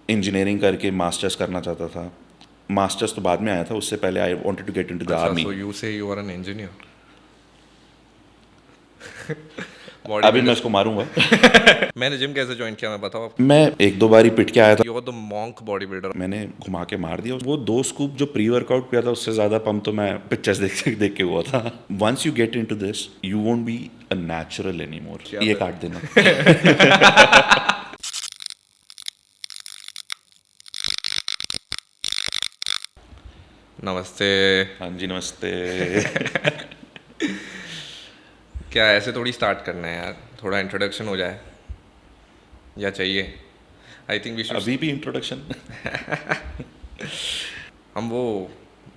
Engineering करके masters करना चाहता था. मास्टर्स तो बाद में आया था, उससे पहले I wanted to get into the अच्छा, army. So you say you are an engineer. Body अभी मैं बिल्डर. उसको मारूंगा. मैंने जिम कैसे ज्वाइन किया मैं बताऊँ आपको. मैं एक दो बार ही पिट के आया था. You are the monk body builder. मैंने घुमा के मार दिया वो 2 स्कूप जो प्री वर्कआउट किया था, उससे ज़्यादा पंप तो मैं पिक्चर्स देख देख के हुआ था. Once you get into this you won't be a natural any more. ये काट देना. नमस्ते. हाँ जी, नमस्ते. क्या ऐसे थोड़ी स्टार्ट करना है यार, थोड़ा इंट्रोडक्शन हो जाए या चाहिए. I think we should. अभी भी इंट्रोडक्शन. हम वो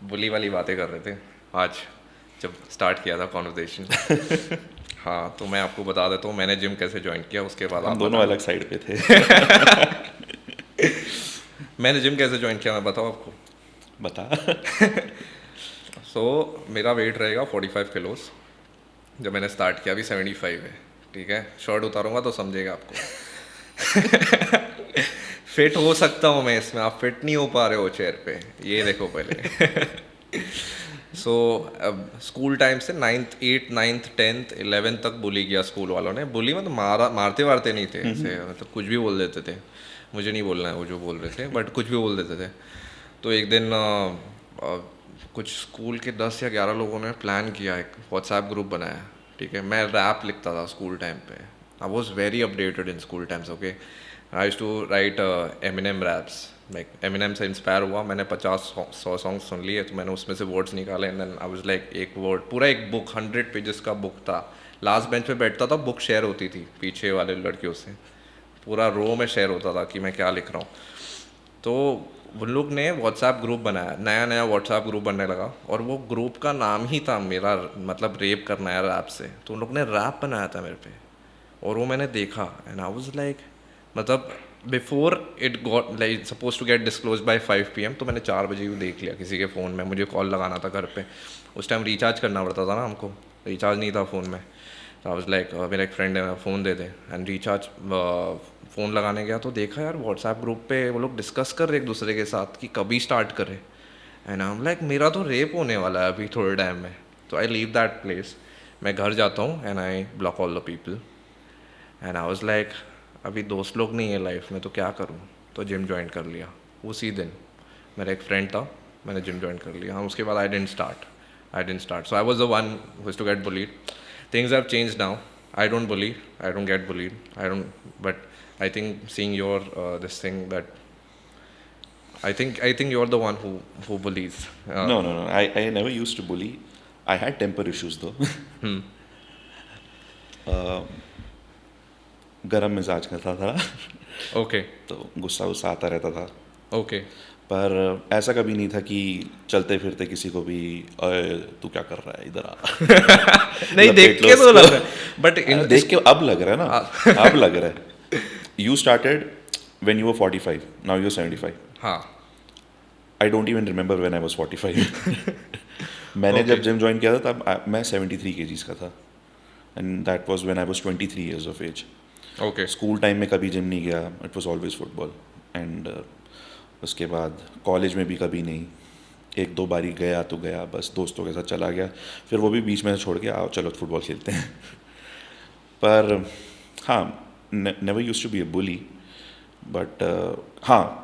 बुली वाली बातें कर रहे थे आज जब स्टार्ट किया था कॉन्वर्सेशन. हाँ, तो मैं आपको बता देता हूँ मैंने जिम कैसे ज्वाइन किया, उसके बाद हम आप दोनों बताना. अलग साइड पे थे. मैंने जिम कैसे ज्वाइन किया मैं बताऊँ आपको. बता. सो मेरा वेट रहेगा 45 किलोस. जब मैंने स्टार्ट किया अभी 75 है. ठीक है, शर्ट उतारूंगा तो समझेगा आपको. फिट हो सकता हूँ मैं इसमें, आप फिट नहीं हो पा रहे हो चेयर पे, ये देखो पहले. सो अब स्कूल टाइम से 9th 10th 11th तक बुली किया स्कूल वालों ने. बुली मतलब मारते वारते नहीं थे ऐसे, मतलब कुछ भी बोल देते थे. मुझे नहीं बोलना है वो जो बोल रहे थे, बट कुछ भी बोल देते थे. तो एक दिन कुछ स्कूल के 10 या 11 लोगों ने प्लान किया, एक व्हाट्सएप ग्रुप बनाया. ठीक है, मैं रैप लिखता था स्कूल टाइम पे. I was very updated in school times. Okay, I used to write Eminem raps. Like Eminem से इंस्पायर हुआ, मैंने 50-100 सॉन्ग सुन लिए, तो मैंने उसमें से वर्ड्स निकाले and then I was like एक वर्ड पूरा एक बुक 100 पेजेस का बुक था. लास्ट बेंच पे बैठता था, बुक शेयर होती थी पीछे वाले लड़कियों से, पूरा रो में शेयर होता था कि मैं क्या लिख रहा हूँ. तो उन लोग ने व्हाट्सएप ग्रुप बनाया, नया नया व्हाट्सएप ग्रुप बनने लगा, और वो ग्रुप का नाम ही था मेरा, मतलब रेप करना है रैप से. तो उन लोग ने रैप बनाया था मेरे पे, और वो मैंने देखा एंड आई वाज लाइक, मतलब before it got like suppose to get disclose by 5 PM, तो मैंने 4 बजे ही देख लिया किसी के फ़ोन में. मुझे कॉल लगाना था घर पे, उस टाइम रिचार्ज करना पड़ता था ना हमको, रिचार्ज नहीं था फ़ोन में. तो आई वाज लाइक मेरा एक फ्रेंड है, phone they they. And recharge phone लगाने गया तो देखा यार व्हाट्सएप ग्रुप पे वो लोग डिस्कस कर रहे एक दूसरे के साथ कि कभी स्टार्ट करें. एंड आई एम लाइक मेरा तो रेप होने वाला है अभी थोड़े टाइम में. तो आई लीव दैट प्लेस, मैं घर जाता हूँ and I block all the people. And I was like अभी दोस्त लोग नहीं है लाइफ में तो क्या करूँ. तो जिम ज्वाइन कर लिया उसी दिन. मेरा एक फ्रेंड था, मैंने जिम ज्वाइन कर लिया. हाँ, उसके बाद I didn't start. So I was the one who is to get bullied. Things have change now. I don't bully, I don't get bullied, I don't. But I think seeing your this thing that I think you're the one who bullies. No. I never used to bully. I had temper issues though. गरम मिजाज का था. Okay. तो गुस्सा गुस्सा आता रहता था. Okay. पर ऐसा कभी नहीं था कि चलते फिरते किसी को भी अरे तू क्या कर रहा है इधर आ. नहीं, देख के तो लग रहा है, बट देख के अब लग रहा है ना. अब लग रहा है. You started when you were 45. Now you're 75. हाँ. I don't even remember when I was 45. मैंने जब जिम ज्वाइन किया था तब मैं 73 kgs का था. And that was when I was 23 years of age. Okay. School time में कभी जिम नहीं गया. It was always football. And उसके बाद कॉलेज में भी कभी नहीं. एक दो बारी गया तो गया, बस दोस्तों के साथ चला गया. फिर वो भी बीच में छोड़ के आओ चलो फुटबॉल खेलते हैं. पर हाँ, never used to be a bully, but हाँ,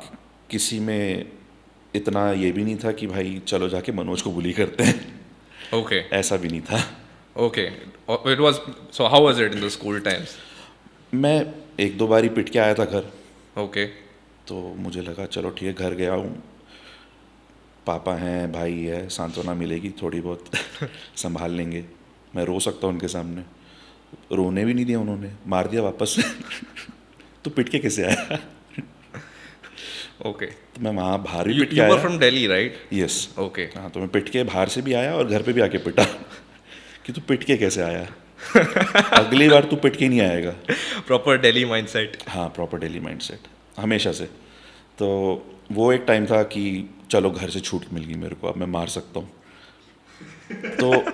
किसी में इतना ये भी नहीं था कि भाई चलो जाके मनोज को बुली करते हैं. Okay. ऐसा भी नहीं था. Okay. It was so. How was it in the school times? मैं एक दो बारी पिट के आया था घर. Okay. तो मुझे लगा चलो ठीक है, घर गया हूँ, पापा हैं, भाई है, सांत्वना मिलेगी थोड़ी बहुत. संभाल लेंगे. मैं रो सकता हूँ उनके सामने. रोने भी नहीं दिया उन्होंने, मार दिया वापस. तो पिट के कैसे आया. Okay. तो मैं वहाँ बाहर भी पिट के You आया. were from Delhi, right? Yes. Okay. हाँ, तो मैं पिट के बाहर से भी आया और घर पे भी आके पिटा. कि तू पिट के कैसे आया. अगली बार तू पिट के नहीं आएगा. Proper Delhi mindset. हाँ, प्रॉपर डेली माइंडसेट हमेशा से. तो वो एक टाइम था कि चलो घर से छूट मिल गई मेरे को, अब मैं मार सकता हूँ. तो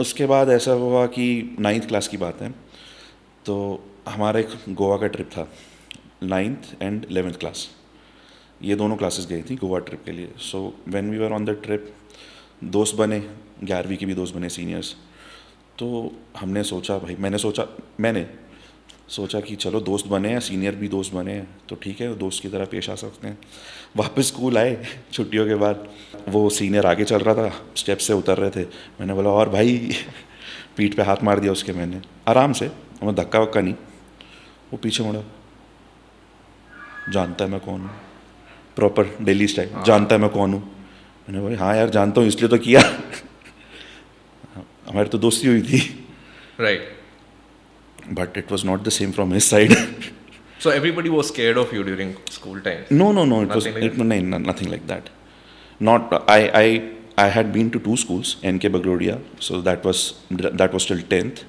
उसके बाद ऐसा हुआ कि 9th क्लास की बात है, तो हमारा एक गोवा का ट्रिप था. 9th एंड 11th क्लास, ये दोनों क्लासेस गई थी गोवा ट्रिप के लिए. So when we were on the trip, दोस्त बने, 11वीं के भी दोस्त बने सीनियर्स. तो हमने सोचा भाई, मैंने सोचा कि चलो दोस्त बने हैं, सीनियर भी दोस्त बने हैं तो ठीक है, दोस्त की तरह पेश आ सकते हैं. वापस स्कूल आए छुट्टियों के बाद, वो सीनियर आगे चल रहा था, स्टेप से उतर रहे थे. मैंने बोला और भाई, पीठ पे हाथ मार दिया उसके मैंने, आराम से, मैं धक्का वक्का नहीं. वो पीछे मुड़ा, जानता है मैं कौन हूँ, प्रॉपर दिल्ली स्टाइल, जानता है मैं कौन हूँ. मैंने बोला हाँ यार जानता हूँ, इसलिए तो किया. हमारी तो दोस्ती हुई थी. Right. But it was not the same from his side. So everybody was scared of you during school time. No. It was Nothing like that? nothing like that. Not I had been to 2 schools, NK Bagrodia, so that was till 10th.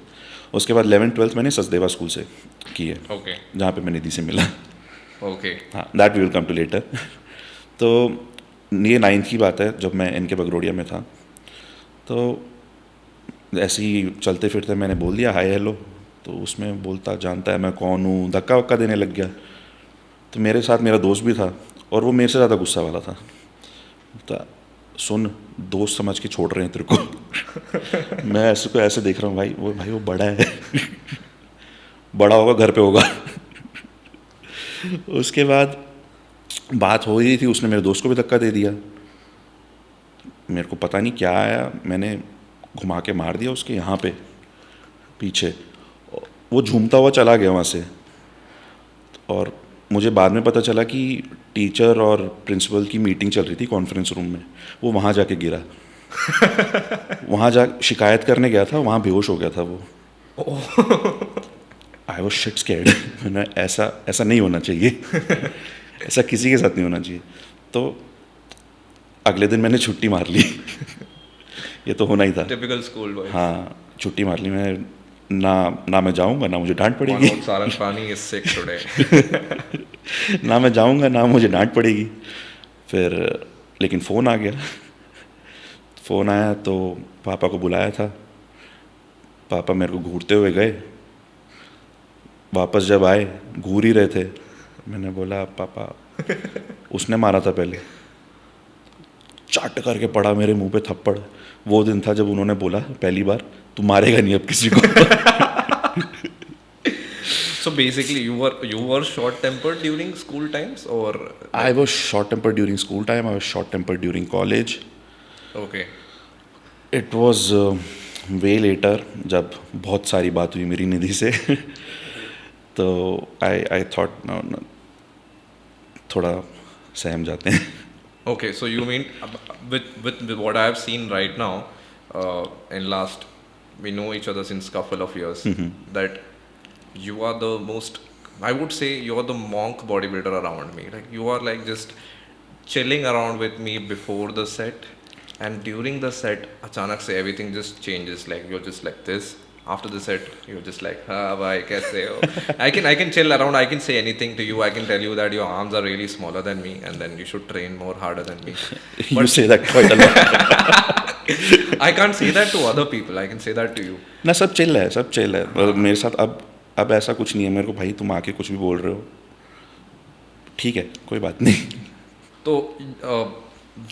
उसके बाद 11th 12th मैंने Sachdeva school से की है, Okay. जहाँ पे मैं निधि से मिला. Okay. हाँ, that we will come to later. तो ये 9th की बात है, जब मैं NK बगरोडिया में था. तो ऐसे ही चलते फिरते मैंने बोल दिया हाय हेलो, तो उसमें बोलता जानता है मैं कौन हूँ, धक्का वक्का देने लग गया. तो मेरे साथ मेरा दोस्त भी था और वो मेरे से ज़्यादा गुस्सा वाला था. तो सुन, दोस्त समझ के छोड़ रहे हैं तेरे को. मैं ऐसे देख रहा हूँ, भाई वो बड़ा है. बड़ा होगा घर पे होगा. उसके बाद बात हो रही थी, उसने मेरे दोस्त को भी धक्का दे दिया. मेरे को पता नहीं क्या आया, मैंने घुमा के मार दिया उसके यहाँ पे पीछे. वो झूमता हुआ चला गया वहाँ से. और मुझे बाद में पता चला कि टीचर और प्रिंसिपल की मीटिंग चल रही थी कॉन्फ्रेंस रूम में. वो वहाँ जाके गिरा. वहाँ जा शिकायत करने गया था, वहाँ बेहोश हो गया था वो. I was shit scared. मैंने ऐसा नहीं होना चाहिए. ऐसा किसी के साथ नहीं होना चाहिए. तो अगले दिन मैंने छुट्टी मार ली. ये तो होना ही था. Typical school boy. हाँ, छुट्टी मार ली मैं. ना मैं जाऊँगा, ना मुझे डांट पड़ेगी. Manoj Sarangapani is sick today. ना मैं जाऊँगा, ना मुझे डांट पड़ेगी. फिर लेकिन फ़ोन आ गया. फ़ोन आया तो पापा को बुलाया था. पापा मेरे को घूरते हुए गए. वापस जब आए, घूर ही रहे थे. मैंने बोला पापा, उसने मारा था पहले. चाट करके पड़ा मेरे मुंह पे थप्पड़. वो दिन था जब उन्होंने बोला पहली बार, तू मारेगा नहीं अब किसी को. So basically you were short tempered during school times or I was short tempered during school time. I was short tempered during college. okay. It was way later जब बहुत सारी बात हुई मेरी निधि से. तो I thought no, थोड़ा सहम जाते हैं. Okay, so you mean with what I have seen right now, in last, we know each other since couple of years, that you are the most, I would say you are the monk bodybuilder around me. Like you are like just chilling around with me before the set, and during the set, achanak se everything just changes. Like you're just like this. After the set, you're just like, "Ah, bhai, kaise ho?" I can chill around. I can say anything to you. I can tell you that your arms are really smaller than me, and then you should train more harder than me. You say that quite a lot. I can't say that to other people. I can say that to you. ना सब chill है, सब chill है. मेरे साथ अब ऐसा कुछ नहीं है. मेरे को भाई तुम आके कुछ भी बोल रहे हो, ठीक है, कोई बात नहीं. So,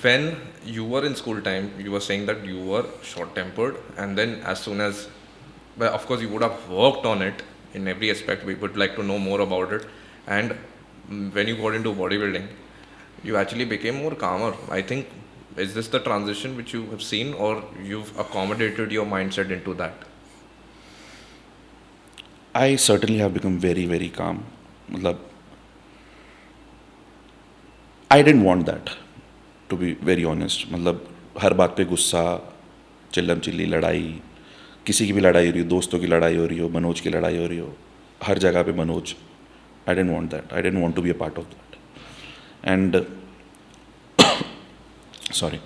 when you were in school time, you were saying that you were short-tempered, and then as soon as, well, of course, you would have worked on it in every aspect. We would like to know more about it. And when you got into bodybuilding, you actually became more calmer. I think, is this the transition which you have seen, or you've accommodated your mindset into that? I certainly have become very, very calm. मतलब I didn't want that, to be very honest. मतलब हर बात पे गुस्सा, चिल्लम chilli, लड़ाई, किसी की भी लड़ाई हो रही हो, दोस्तों की लड़ाई हो रही हो, मनोज की लड़ाई हो रही हो, हर जगह पे Manoj. I didn't want that. I didn't want to be a part of that. And sorry.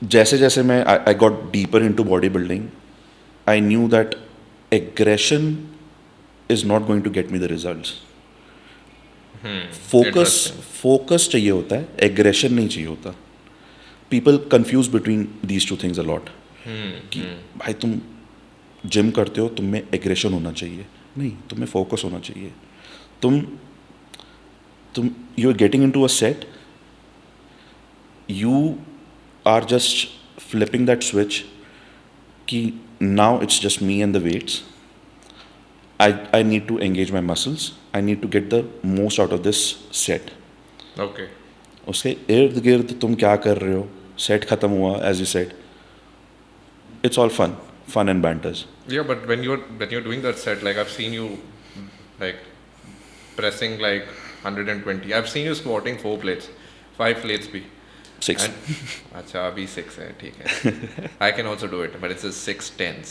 जैसे जैसे मैं I got deeper into bodybuilding, I knew that aggression is not going to get me the results. Focus चाहिए होता है, aggression नहीं चाहिए होता. People confuse between these two things a lot. कि भाई तुम जिम करते हो, तुम में एग्रेशन होना चाहिए. नहीं, तुम्हें फोकस होना चाहिए. तुम तुम you are getting into a set, you are just flipping that switch कि now it's just me and the weights. I need to engage my muscles. I need to get the most out of this set. Okay. उसके इर्द गिर्द तुम क्या कर रहे हो, set खत्म हुआ, as you said, it's all fun and banters. Yeah, but when you're doing that set, like I've seen you like pressing like 120. I've seen you squatting 4 plates, 5 plates bhi. 6. And अच्छा अभी 6 है, ठीक है. I can also do it, but it's just 6 tens.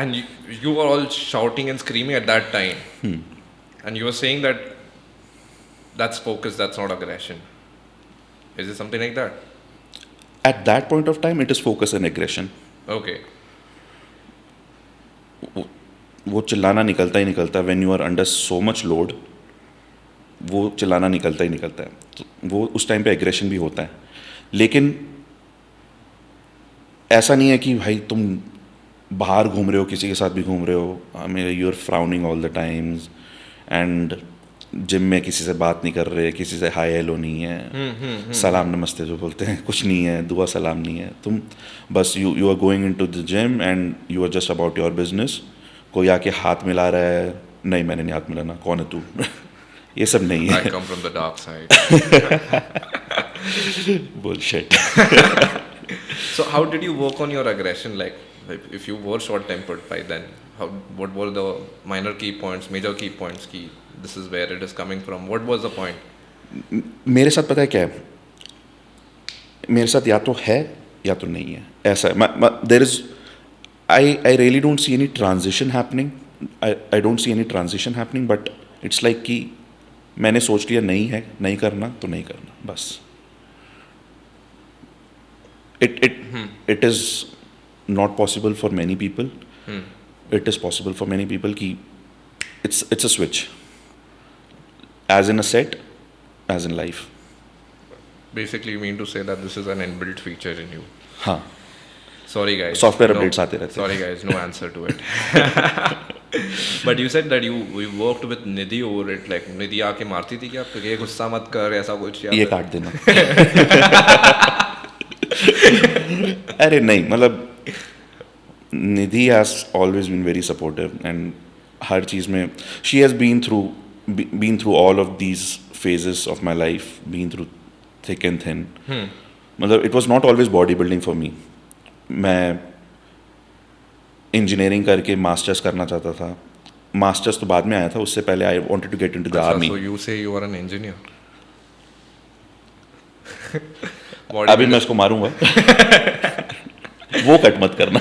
And you were all shouting and screaming at that time. And you were saying that that's focus, that's not aggression. Is it something like that? At that point of time, it is focus and aggression. Okay. वो चिल्लाना निकलता ही निकलता है. When you are under so much load, वो चिल्लाना निकलता ही निकलता है. तो वो उस टाइम पे एग्रेशन भी होता है, लेकिन ऐसा नहीं है कि भाई तुम बाहर घूम रहे हो, किसी के साथ भी घूम रहे हो, you are frowning all the times, and gym में किसी से बात नहीं कर रहे, किसी से हाय हेलो नहीं है, सलाम नमस्ते जो बोलते हैं कुछ नहीं है, दुआ सलाम नहीं है. तुम बस you are going into the gym and you are just about your business. कोई आके हाथ मिला रहा है, नहीं मैंने नहीं हाथ मिलाना, कौन है तू? ये सब नहीं है. I come from the dark side. Bullshit. So how did you work on your aggression? Like if you were short tempered by then, what were the minor key points, major key points key? This is where it is coming from. What was the point? मेरे साथ पता है क्या है, मेरे साथ या तो है या तो नहीं है, ऐसा है. There is I really don't see any transition happening. I don't see any transition happening, but it's like कि मैंने सोच लिया नहीं है, नहीं करना तो नहीं करना, बस. it is not possible for many people. It is possible for many people कि it's a switch, as in a set, as in life. Basically you mean to say that this is an inbuilt feature in you. हाँ. Sorry guys. Software updates आते रहते हैं. Sorry guys, no answer to it. But you said that we worked with Nidhi over it. Like Nidhi आके मारती थी क्या आपको, ये गुस्सा मत कर, ऐसा कुछ? ये काट देना. अरे नहीं, मतलब निधि has always been very supportive and हर चीज़ में she has been through all of these phases of my life, been through thick and thin. मतलब it was not always bodybuilding for me. मैं इंजीनियरिंग करके मास्टर्स करना चाहता था. Masters तो बाद में आया था, उससे पहले I wanted to get into the army. So you say you are an engineer. अभी मैं उसको मारूंगा. वो कट मत करना.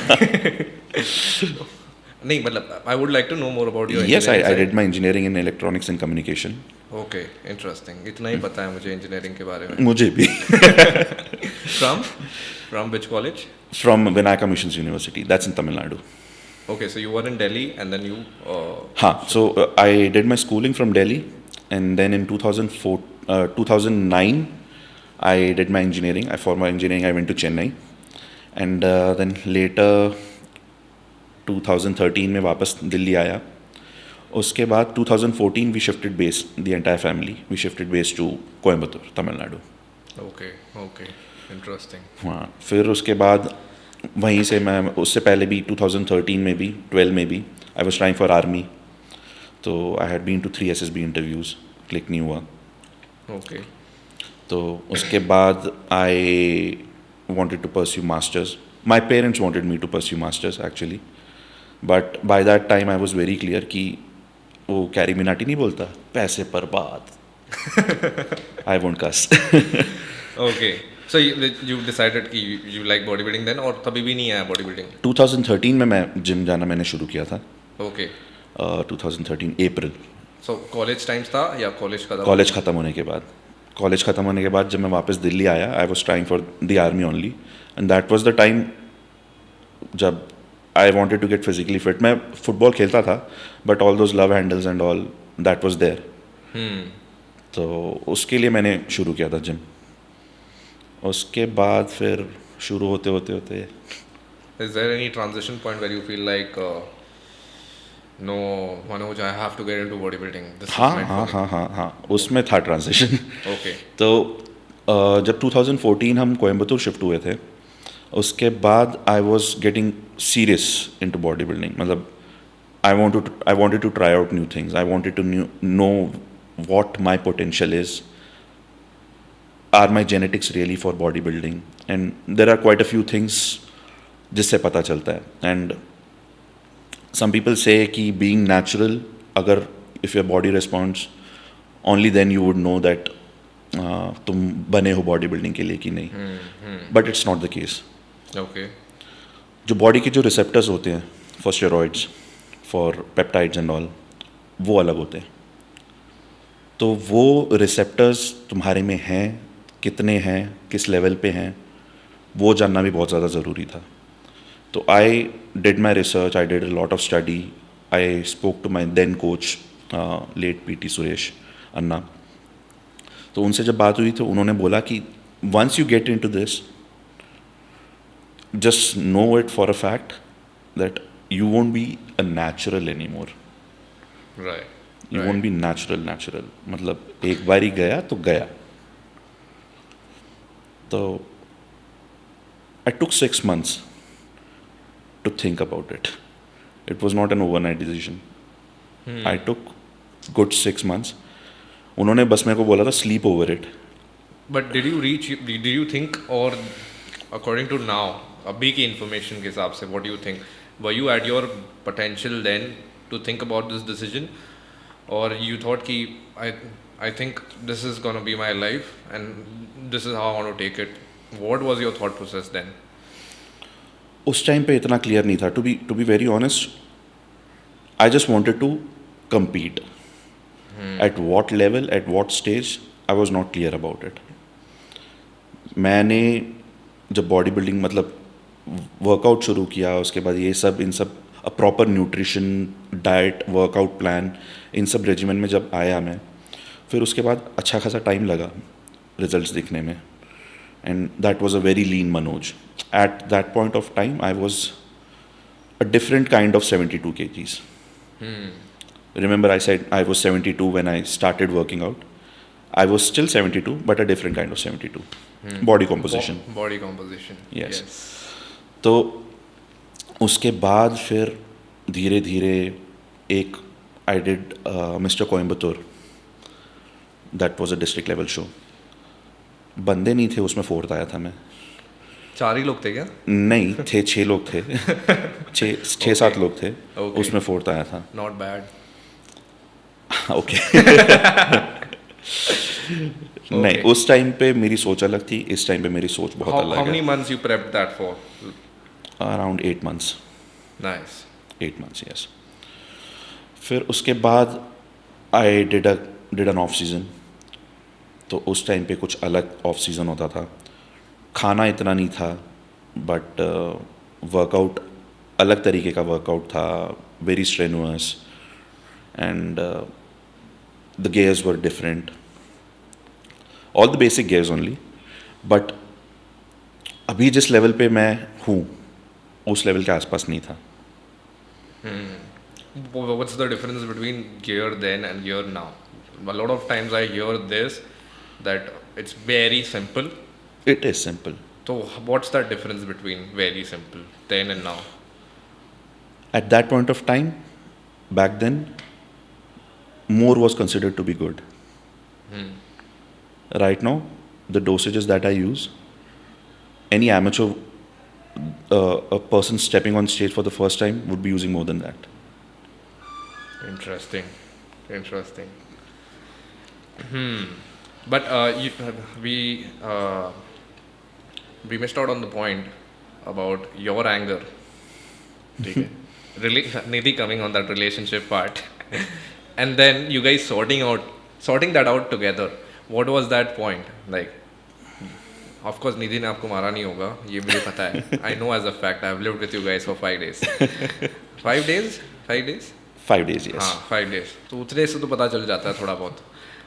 नहीं मतलब I would like to know more about your Yes, engineering I side. did my engineering in electronics and communication. Okay, interesting. इतना ही पता है मुझे इंजीनियरिंग के बारे में. मुझे भी. From which college? From Vinayaka Missions University. That's in Tamil Nadu. Okay, so you were in Delhi and then you. हाँ, so I did my schooling from Delhi, and then in 2009 I did my engineering. For my engineering I went to Chennai, and then later 2013 में वापस दिल्ली आया. उसके बाद 2014 we shifted base, the entire family. We shifted base to Coimbatore, Tamil Nadu. Okay, interesting. हाँ, फिर उसके बाद वहीं से मैं, उससे पहले भी 2013 में भी 12 में भी I was trying for army. तो I had been to 3 SSB interviews, click नहीं हुआ. Okay. तो उसके बाद आई wanted to pursue masters. My parents wanted me to pursue masters actually, but by that time I was very clear कि वो carry Minati नहीं बोलता, पैसे पर बात. I won't cuss. Okay. So you decided कि you like bodybuilding then, और तभी भी नहीं आया bodybuilding? 2013 में मैं जिम जाना मैंने शुरू किया था. Okay. 2013 अप्रैल. So college times था या college का था? कॉलेज ख़त्म होने के बाद. कॉलेज ख़त्म होने के बाद जब मैं वापस दिल्ली आया, I was trying for the army only, and that was the time जब I wanted to get physically fit. मैं फुटबॉल खेलता था, but all those love handles and all that was there. तो उसके लिए मैंने शुरू किया था जिम. उसके बाद फिर शुरू होते होते Is there any transition point where you feel like no Manoj, I have to get into body building, this is हाँ मेंट हाँ फॉर हाँ हाँ हाँ, उसमें था ट्रांजिशन। मी। ओके। तो जब 2014 हम कोयम्बतूर शिफ्ट हुए थे, उसके बाद I was getting serious into body building. मतलब I wanted to try out new things. I wanted to know what my potential is. Are my genetics really for bodybuilding? And there are quite a few things जिससे पता चलता है. And some people say कि being natural, अगर if your body responds, only then you would know that तुम बने हो body building के लिए कि नहीं. But it's not the case. Okay. जो बॉडी के जो रिसेप्टर्स होते हैं for steroids, for peptides and all, वो अलग होते हैं. तो वो रिसेप्टर्स तुम्हारे में हैं, कितने हैं, किस लेवल पे हैं, वो जानना भी बहुत ज़्यादा ज़रूरी था. तो I did my research, I did a lot of study, I spoke to my then coach late PT Suresh Anna. तो उनसे जब बात हुई तो उन्होंने बोला कि once you get into this, just know it for a fact that you won't be a natural anymore. Right. You won't be natural. मतलब एक बार ही गया तो गया. तो I took 6 months to think about it. It was not an overnight decision. I took good 6 months. उन्होंने बस मेरे को बोला था sleep over it. But did you think, और अकॉर्डिंग टू नाउ, अभी की इंफॉर्मेशन के हिसाब से, what do you think, were you at your potential then to think about this decision, और यू थॉट कि I think this is gonna be my life and this is how I want to take it? What was your thought process then? उस time पे इतना clear नहीं था. To be very honest, I just wanted to compete. At what level, at what stage, I was not clear about it. मैंने जब body building मतलब workout शुरू किया, उसके बाद ये सब इन सब proper nutrition, diet, workout plan, इन सब रेजिमेंट में जब आया मैं, फिर उसके बाद अच्छा खासा टाइम लगा रिजल्ट्स दिखने में. And that was a very lean Manoj. At that point of time I was a different kind of 72 kgs. Remember I said I was 72 when I started working out. I was still 72 but a different kind of 72. Body composition. Body composition. Yes. तो उसके बाद फिर धीरे धीरे एक I did Mr. Coimbatore. That was a district level show. बंदे नहीं थे उसमें, फोर्थ आया था मैं. 4 ही लोग थे क्या? नहीं थे, 6 लोग थे. 6-7 लोग थे. उसमें फोर्थ आया था. Not bad. ओके. नहीं, उस टाइम पे मेरी सोच अलग थी, इस टाइम पे मेरी सोच बहुत अलग है. How many months you prepped that for? Around 8 months. Nice. 8 months, yes. फिर उसके बाद I did an of season. तो उस टाइम पे कुछ अलग ऑफ सीज़न होता था. खाना इतना नहीं था, बट वर्कआउट अलग तरीके का वर्कआउट था, very strenuous, and the gears were different, all the basic gears only. but अभी जिस लेवल पे मैं हूँ उस लेवल के आसपास नहीं था. What's the difference between gear then and gear now? A lot of times I hear this, that it's very simple. It is simple. So what's the difference between very simple then and now? At that point of time, back then, more was considered to be good. Right now, the dosages that I use, any amateur, a person stepping on stage for the first time would be using more than that. Interesting. But we missed out on the point about your anger. Okay. Nidhi coming on that relationship part. And then you guys sorting that out together. What was that point? Like, of course, Nidhi ने आपको मारा नहीं होगा, ये मुझे पता है. I know as a fact. I've lived with you guys for 5 days. 5 days? 5 days? 5 days, yes. हाँ, 5 days. तो उतने से तो पता चल जाता है थोड़ा बहुत.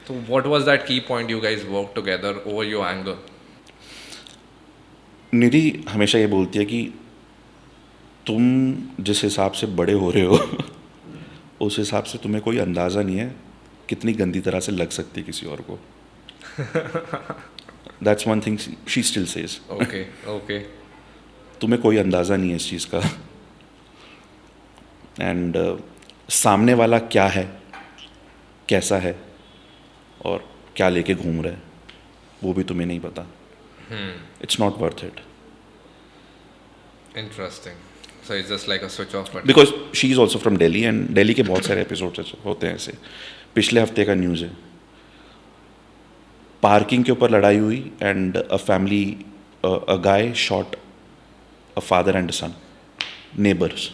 तो what was that key point you guys worked together over your anger? निधि हमेशा ये बोलती है कि तुम जिस हिसाब से बड़े हो रहे हो उस हिसाब से तुम्हें कोई अंदाज़ा नहीं है कितनी गंदी तरह से लग सकती है किसी और को. That's one thing she still says. Okay okay. तुम्हें कोई अंदाज़ा नहीं है इस चीज़ का. एंड सामने वाला क्या है, कैसा है और क्या लेके घूम रहा है, वो भी तुम्हें नहीं पता. It's not worth it. Interesting. So it's just like a switch off button. Because she is also from Delhi and Delhi के बहुत सारे एपिसोड होते हैं ऐसे. पिछले हफ्ते का न्यूज़ है, पार्किंग के ऊपर लड़ाई हुई and a family, a guy shot a father and son, neighbours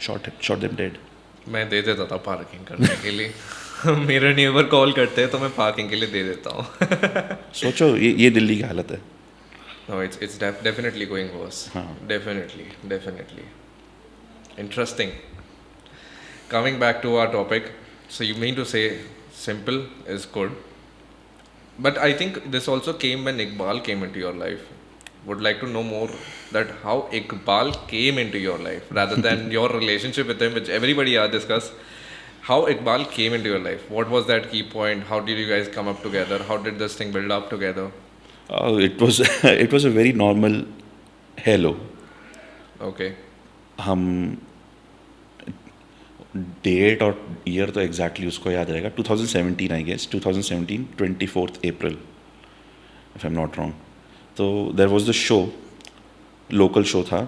shot them dead. मैं दे देता था पार्किंग करने के लिए. मेरे नेबर कॉल करते हैं तो मैं पार्किंग के लिए दे देता हूँ. सोचो ये दिल्ली की हालत है. No, it's definitely going worse. हाँ. Definitely. Interesting. Coming back to our topic, so you mean to say simple is good, but I think this also came when Iqbal came into your life. Would like to know more that how Iqbal came into your life rather than your relationship with him, which everybody has discussed. How Iqbal came into your life? What was that key point? How did you guys come up together? How did this thing build up together? It was it was a very normal hello. Okay. हम date और year तो exactly उसको याद रहेगा, 2017 I guess, 2017 24th April if I am not wrong. तो there was the show, local show था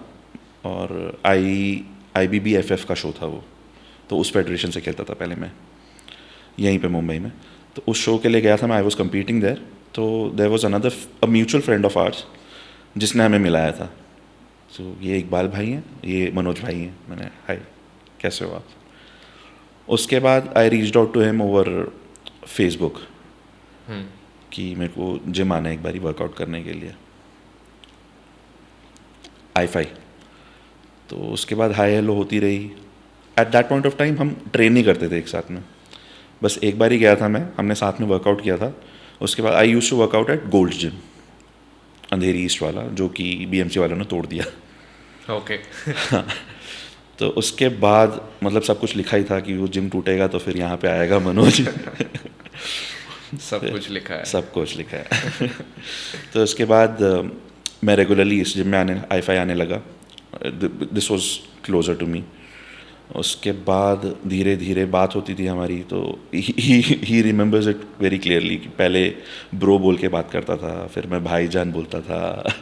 और IBBFF का शो था वो. तो उस फेडरेशन से खेलता था पहले मैं यहीं पे मुंबई में. तो उस शो के लिए गया था मैं. I was competing there. तो there was another a mutual friend of ours जिसने हमें मिलाया था. तो ये इकबाल भाई हैं, ये मनोज भाई हैं. मैंने हाय कैसे हो आप. उसके बाद I reached out to him over Facebook कि मेरे को जिम आना है एक बारी वर्कआउट करने के लिए, I-5. तो उसके बाद हाय हेलो होती रही. At that point of time हम ट्रेन नहीं करते थे एक साथ में, बस एक बार ही गया था मैं, हमने साथ में वर्कआउट किया था. उसके बाद I used to work out at gold gym, Andheri east वाला, जो कि BMC वालों ने तोड़ दिया. ओके. तो उसके बाद मतलब सब कुछ लिखा ही था कि वो जिम टूटेगा तो फिर यहाँ पे आएगा मनोज. सब कुछ लिखा है. सब कुछ लिखा है. तो उसके बाद मैं रेगुलरली इस जिम में आने I-5 आने लगा. This was closer to me. उसके बाद धीरे धीरे बात होती थी हमारी. तो he remembers it very clearly कि पहले ब्रो बोल के बात करता था, फिर मैं भाईजान बोलता था,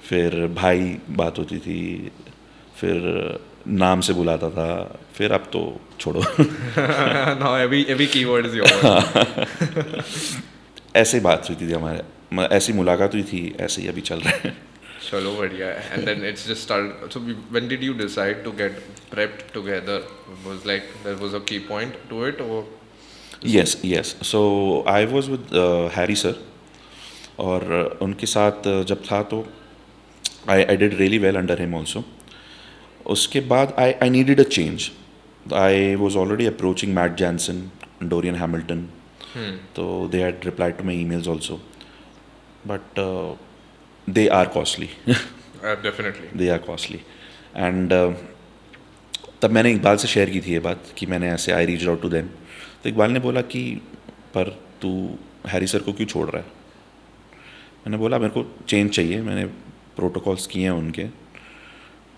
फिर भाई बात होती थी, फिर नाम से बुलाता था, फिर अब तो छोड़ो. Now every keyword is yours. ऐसे बात हुई थी हमारे, ऐसी मुलाकात हुई थी, ऐसे ही अभी चल रहा है. चलो बढ़िया है. And then it's just started. So when did you decide to get prepped together? Was like there was a key point to it or? Yes. So I was with Harry sir और उनके साथ जब था तो I did really well under him also. उसके बाद I needed a change. I was already approaching Matt Jansen, Dorian Hamilton. So they had replied to my emails also. But they are costly. Definitely. They are costly. And तब मैंने इकबाल से share की थी ये बात कि मैंने ऐसे I reach out to them. तो इकबाल ने बोला कि पर तू हैरी सर को क्यों छोड़ रहा है. मैंने बोला मेरे को चेंज चाहिए, मैंने प्रोटोकॉल्स किए हैं उनके.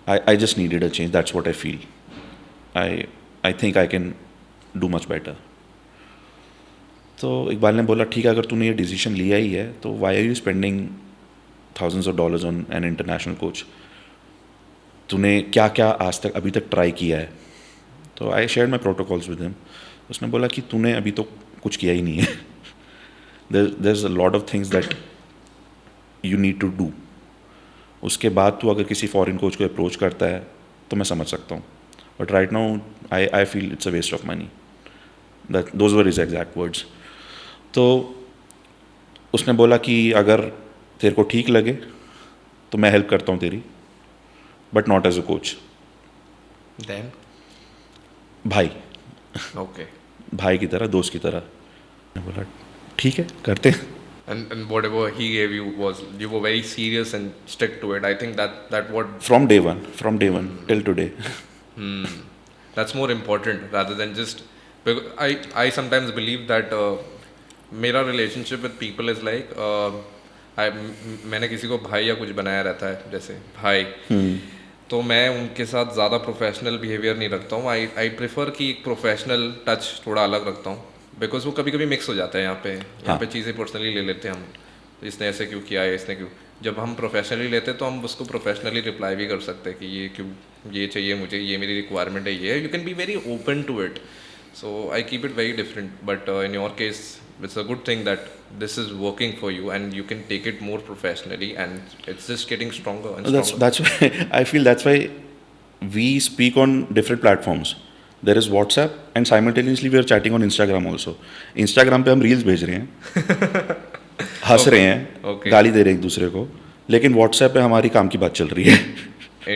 I just needed a change. That's what I feel. I think I can do much better. तो इकबाल ने बोला ठीक है, अगर तूने ये डिसीजन लिया ही है तो why are you spending thousands of dollars on an international coach. तूने क्या क्या आज तक अभी तक ट्राई किया है. तो I share my protocols with him. उसने बोला कि तूने अभी तो कुछ किया ही नहीं है. There is a lot of things that you need to do. उसके बाद तू अगर किसी फॉरेन कोच को अप्रोच करता है तो मैं समझ सकता हूँ, but right now I feel it's a waste of money. Those were his exact words. तो उसने बोला कि अगर तेरे को ठीक लगे तो मैं हेल्प करता हूँ तेरी, but not as a coach. Then? भाई. Okay. भाई की तरह, दोस्त की तरह. मैं बोला ठीक है करते हैं. And whatever he gave you was, you were very serious and strict to it. I think that what From day one till today. That's more important rather than just. Because I sometimes believe that मेरा relationship with people is like मैंने किसी को भाई या कुछ बनाया रहता है जैसे भाई, तो मैं उनके साथ ज़्यादा प्रोफेशनल बिहेवियर नहीं रखता हूँ. आई प्रेफर कि एक प्रोफेशनल टच थोड़ा अलग रखता हूँ, बिकॉज वो कभी कभी मिक्स हो जाता है यहाँ पे चीज़ें पर्सनली ले लेते हैं हम. इसने ऐसे क्यों किया है, इसने क्यों. जब हम प्रोफेशनली लेते हैं तो हम उसको प्रोफेशनली रिप्लाई भी कर सकते हैं कि ये क्यों, ये चाहिए मुझे, ये मेरी रिक्वायरमेंट है, ये you can be very open to it. So I keep it very different, but in your case, it's a good thing that this is working for you, and you can take it more professionally, and it's just getting stronger and stronger. That's why I feel that's why we speak on different platforms. There is WhatsApp, and simultaneously we are chatting on Instagram also. Instagram पे हम reels भेज रहे हैं, हंस रहे हैं, गाली दे रहे हैं एक दूसरे को, लेकिन WhatsApp पे हमारी काम की बात चल रही है.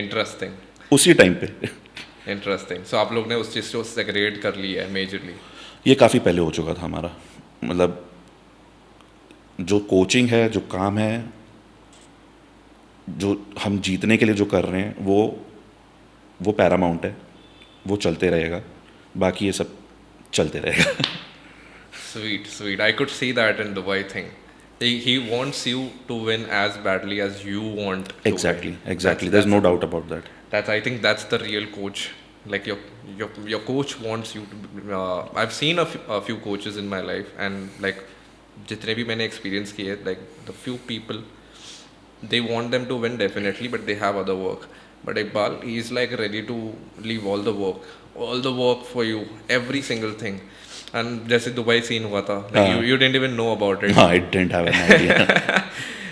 Interesting. उसी टाइम पे. इंटरेस्टिंग. सो आप लोग ने उस चीज़ को सेग्रीगेट कर लिया है मेजरली. ये काफ़ी पहले हो चुका था हमारा. मतलब जो कोचिंग है, जो काम है, जो हम जीतने के लिए जो कर रहे हैं, वो पैरामाउंट है, वो चलते रहेगा. बाकी ये सब चलते रहेगा. Sweet sweet. I could see that in Dubai thing. He wants you to win as badly as you want to exactly win. There's no doubt about that. I think that's the real coach. Like your coach wants you to I've seen a few coaches in my life, and like जितने भी मैंने experience किए, like the few people, they want them to win definitely, but they have other work. But Ibal, he is like ready to leave all the work for you, every single thing. And जैसे Dubai scene हुआ था, like you didn't even know about it. I didn't have an idea.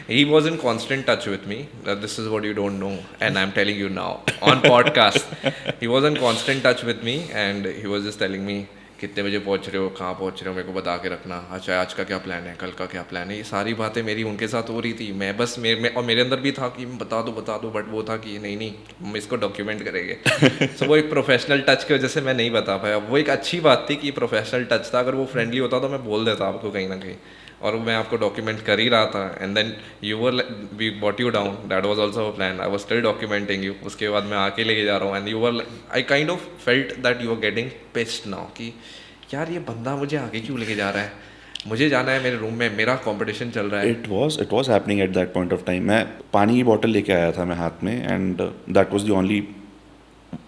He was in constant touch with me that this is what you don't know, and I'm telling you now on podcast. He was in constant touch with me, and he was just telling me कितने बजे पहुंच रहे हो, कहाँ पहुंच रहे हो, मेरे को बता के रखना. अच्छा आज का क्या प्लान है, कल का क्या प्लान है. ये सारी बातें मेरी उनके साथ हो रही थी. मैं बस और मेरे अंदर भी था कि बता दो, बट वो था कि नहीं हम इसको डॉक्यूमेंट करेंगे. सो वो एक प्रोफेशनल टच की वजह से मैं नहीं बता पाया. वो एक अच्छी बात थी कि प्रोफेशनल टच था. अगर वो फ्रेंडली होता तो मैं बोल देता आपको कहीं ना कहीं, और मैं आपको डॉक्यूमेंट कर ही रहा था. And then we bought you down. That was also a plan. I was still documenting you. उसके बाद मैं आके लेके जा रहा हूँ, and you were, I kind of felt that you are getting pissed now कि यार ये बंदा मुझे आगे क्यों लेके जा रहा है, मुझे जाना है मेरे रूम में, मेरा कंपटीशन चल रहा है. It was happening at that point of time. मैं पानी की बॉटल लेके आया था मैं हाथ में, and that was the only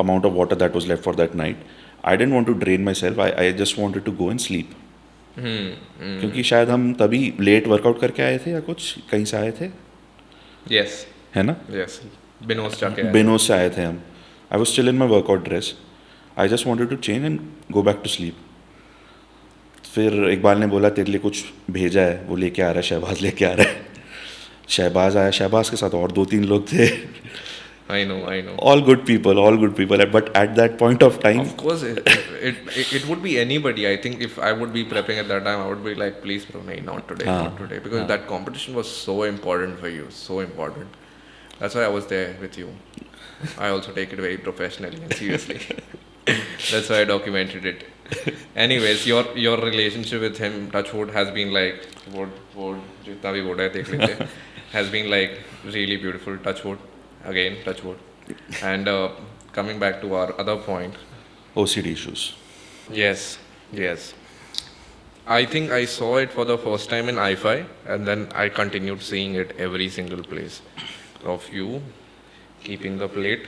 amount of water that was left for that night. I didn't want to drain myself. I just wanted to go and sleep. क्योंकि शायद हम तभी लेट वर्कआउट करके आए थे या कुछ कहीं से आए थे. यस है ना. यस बेनोस से आए थे हम. I was still in my workout dress. I just wanted to change and go back to sleep. फिर इकबाल ने बोला तेरे लिए कुछ भेजा है, वो लेके आ रहा है, शहबाज लेके आ रहा है. शहबाज आया, शहबाज के साथ और 2-3 लोग थे. I know. All good people. But at that point of time, of course, it would be anybody. I think if I would be prepping at that time, I would be like, please, bro, not today, because that competition was so important for you, so important. That's why I was there with you. I also take it very professionally and seriously. That's why I documented it. Anyways, your relationship with him, touch wood, has been like wood जितना भी wood है देख लेते, has been like really beautiful. Touch wood, again touch wood. And coming back to our other point, OCD issues. Yes. I think I saw it for the first time in I-Fi, and then I continued seeing it every single place of you keeping the plate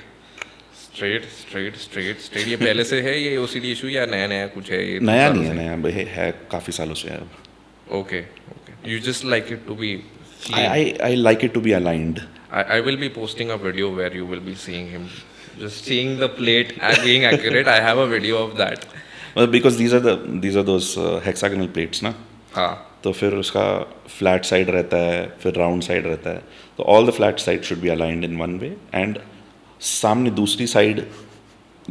straight. ये पहले से है ये OCD issue या नया कुछ है? ये नया नहीं है, नया है काफ़ी सालों से है अब. Okay. You just like it to be clean. I like it to be aligned. I will be posting a video where you will be seeing him just seeing the plate and being accurate. I have a video of that. Well, because these are those hexagonal plates ना. हाँ. तो फिर उसका flat side रहता है, फिर round side रहता है. तो all the flat side should be aligned in one way, and सामने दूसरी साइड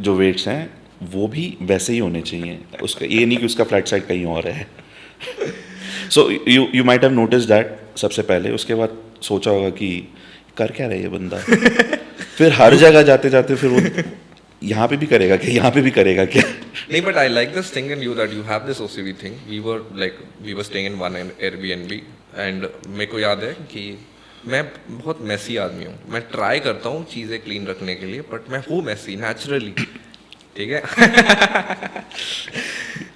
जो वेट्स हैं वो भी वैसे ही होने चाहिए. उसका ये नहीं कि उसका फ्लैट साइड कहीं और है. So you might have notice that सबसे पहले. उसके बाद सोचा होगा कि कर क्या रहा है ये बंदा. फिर हर जगह जाते जाते फिर वो यहाँ पे भी करेगा क्या, यहाँ पे भी करेगा क्या. नहीं, but I like this thing in you that you have this OCD thing. We were staying in one Airbnb, and मेरे को याद है कि मैं बहुत मैसी आदमी हूँ. मैं ट्राई करता हूँ चीज़ें क्लीन रखने के लिए, बट मैं हूँ मैसी नेचुरली. ठीक है.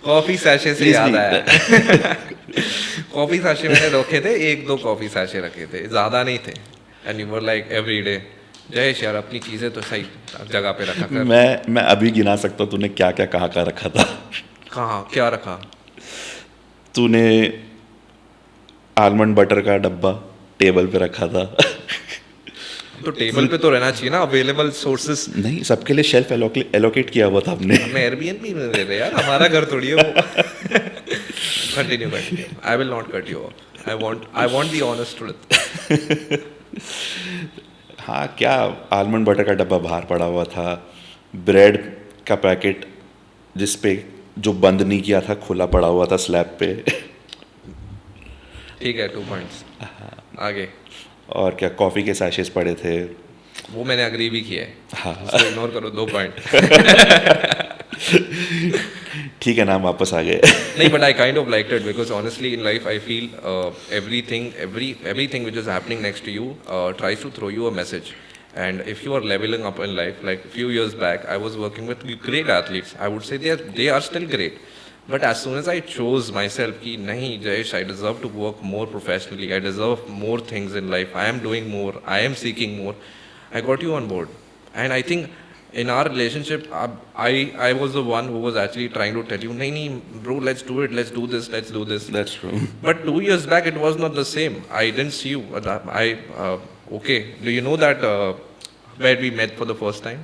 कॉफी सैशे से याद आया. कॉफी सैशे मैंने रखे थे, 1-2 कॉफी सैशे रखे थे, ज़्यादा नहीं थे. And you were like every day, Jayesh यार अपनी चीज़ें तो सही जगह पे रखा कर. मैं अभी गिना सकता हूँ तूने क्या क्या कहाँ का रखा था. कहाँ क्या रखा? तूने आलमंड बटर का डब्बा टेबल पे रखा था. तो टेबल पे तो रहना चाहिए ना, अवेलेबल सोर्सेस. नहीं, सबके लिए शेल्फ एलोकेट किया हुआ था हमने. हमें एयरबीएनबी में दे दे यार, हमारा घर थोड़ी है वो. Continue. I will not cut you of. I want the honest truth. हाँ, क्या आलमंड बटर का डब्बा बाहर पड़ा हुआ था. ब्रेड का पैकेट जिस पे जो बंद नहीं किया था खुला पड़ा हुआ था स्लैब पे. ठीक है, 2 पॉइंट्स आगे. और क्या कॉफ़ी के सैशेस पड़े थे. वो मैंने अग्री भी किया है. हाँ. उसको इग्नोर करो, 2 पॉइंट. ठीक है ना, हम वापस आ गए. नहीं, but I kind of liked it because honestly in life I feel everything which is happening next to you tries to throw you a message. And if you are leveling up in life, like a few years back, I was working with great athletes. I would say they are still great. But as soon as I chose myself, कि नहीं Jayesh, I deserve to work more professionally. I deserve more things in life. I am doing more. I am seeking more. I got you on board. And I think in our relationship, I was the one who was actually trying to tell you, nahi, bro, let's do it, let's do this. That's true. But 2 years back, it was not the same. I didn't see you. Okay, do you know that where we met for the first time?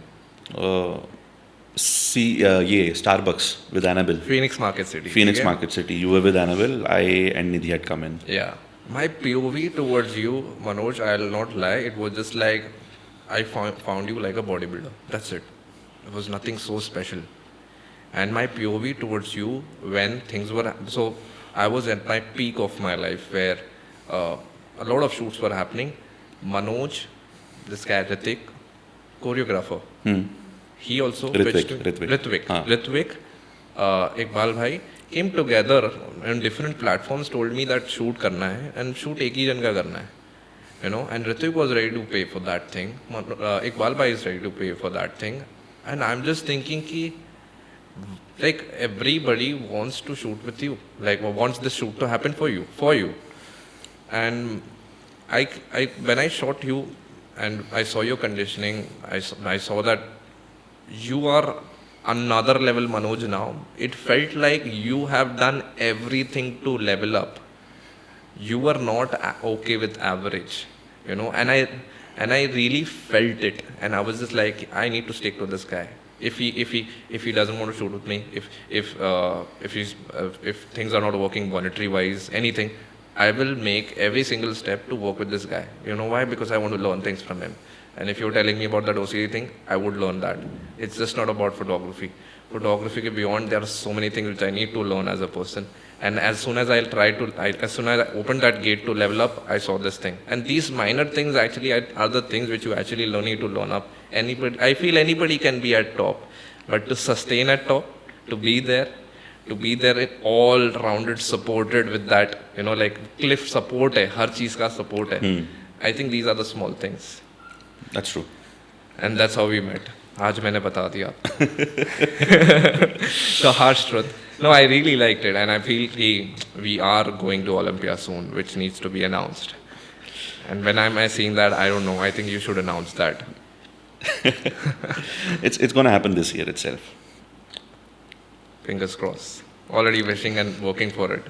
ये Starbucks with Annabelle. Phoenix Market City. Phoenix okay? Market City. You were with Annabelle. I and Nidhi had come in. Yeah. My POV towards you, Manoj, I'll not lie, it was just like I found you like a bodybuilder. That's it. It was nothing so special. And my POV towards you when things were so, I was at my peak of my life where a lot of shoots were happening. Manoj, this guy Ritik, choreographer. He also Ritvik, Ibal bhai came together on different platforms, told me that shoot karna hai and shoot ek hi jan ka karna hai, you know, and Ritvik was ready to pay for that thing. Ibal bhai is ready to pay for that thing, and I'm just thinking ki like everybody wants to shoot with you, like wants this shoot to happen for you, and I when I shot you and I saw your conditioning, I saw that you are another level Manoj now. It felt like you have done everything to level up. You were not okay with average, you know, and I really felt it, and I was just like, I need to stick to this guy. If he doesn't want to shoot with me, if things are not working monetary wise, anything, I will make every single step to work with this guy. You know why? Because I want to learn things from him. And if you're telling me about that OCD thing, I would learn that. It's just not about photography. Photography ke beyond, there are so many things which I need to learn as a person. And as soon as as soon as I opened that gate to level up, I saw this thing. And these minor things actually are the things which you actually need to learn up. I feel anybody can be at top, but to sustain at top, to be there in all rounded, supported with that, you know, like cliff support hai, har cheez ka support hai. I think these are the small things. That's true. And that's how we met. आज मैंने बता दिया. The harsh truth. No, I really liked it, and I feel we are going to Olympia soon, which needs to be announced. And when am I seeing that? I don't know. I think you should announce that. It's going to happen this year itself. Fingers crossed. Already wishing and working for it.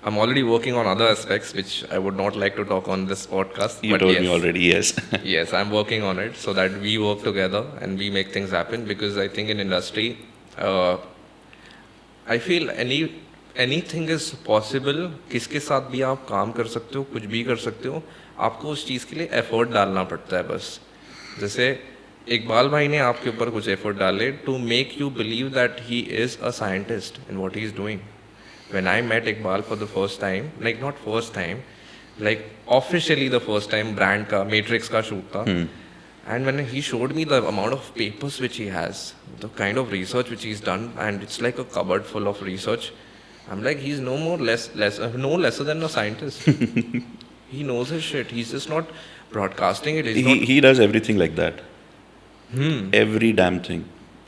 I'm already working on other aspects which I would not like to talk on this podcast. You told me already, yes. Yes, I'm working on it so that we work together and we make things happen, because I think in industry, I feel anything is possible. किसके साथ भी आप काम कर सकते हो, कुछ भी कर सकते हो, आपको उस चीज़ के लिए एफर्ट डालना पड़ता है बस. जैसे इकबाल भाई ने आपके ऊपर कुछ एफर्ट डाले to make you believe that he is a scientist in what he is doing. When I met Iqbal for the first time, like not first time, like officially the first time, brand का Matrix का shoot था, and when he showed me the amount of papers which he has, the kind of research which he's done, and it's like a cupboard full of research, I'm like, he's no lesser than a scientist. He knows his shit. He's just not broadcasting it. He does everything like that. Every damn thing.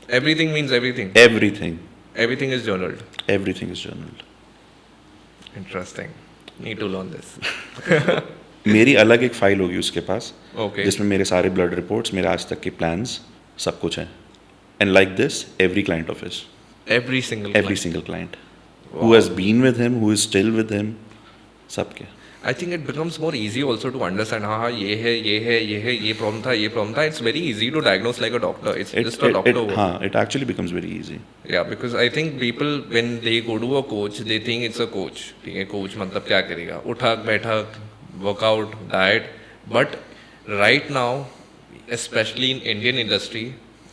Everything means everything. Everything. Everything is journaled. Everything is journaled. Interesting. Need to learn this. मेरी अलग एक file होगी उसके पास Okay. जिसमें मेरे सारे blood reports, मेरे आज तक के प्लान्स, सब कुछ है. And like this every client of his, Every single every client. single client Wow. who has been with him, who is still with him, सबके. I think it becomes more easy also to understand. हाँ ये है, ये है, ये है, ये problem था, ये problem था. It's very easy to diagnose like a doctor. It's just a doctor work. हाँ, it actually becomes very easy. Yeah, because I think people when they go to a coach, they think it's a coach. ठीक है, coach मतलब क्या करेगा? उठक, बैठक, workout, diet. But right now, especially in Indian industry,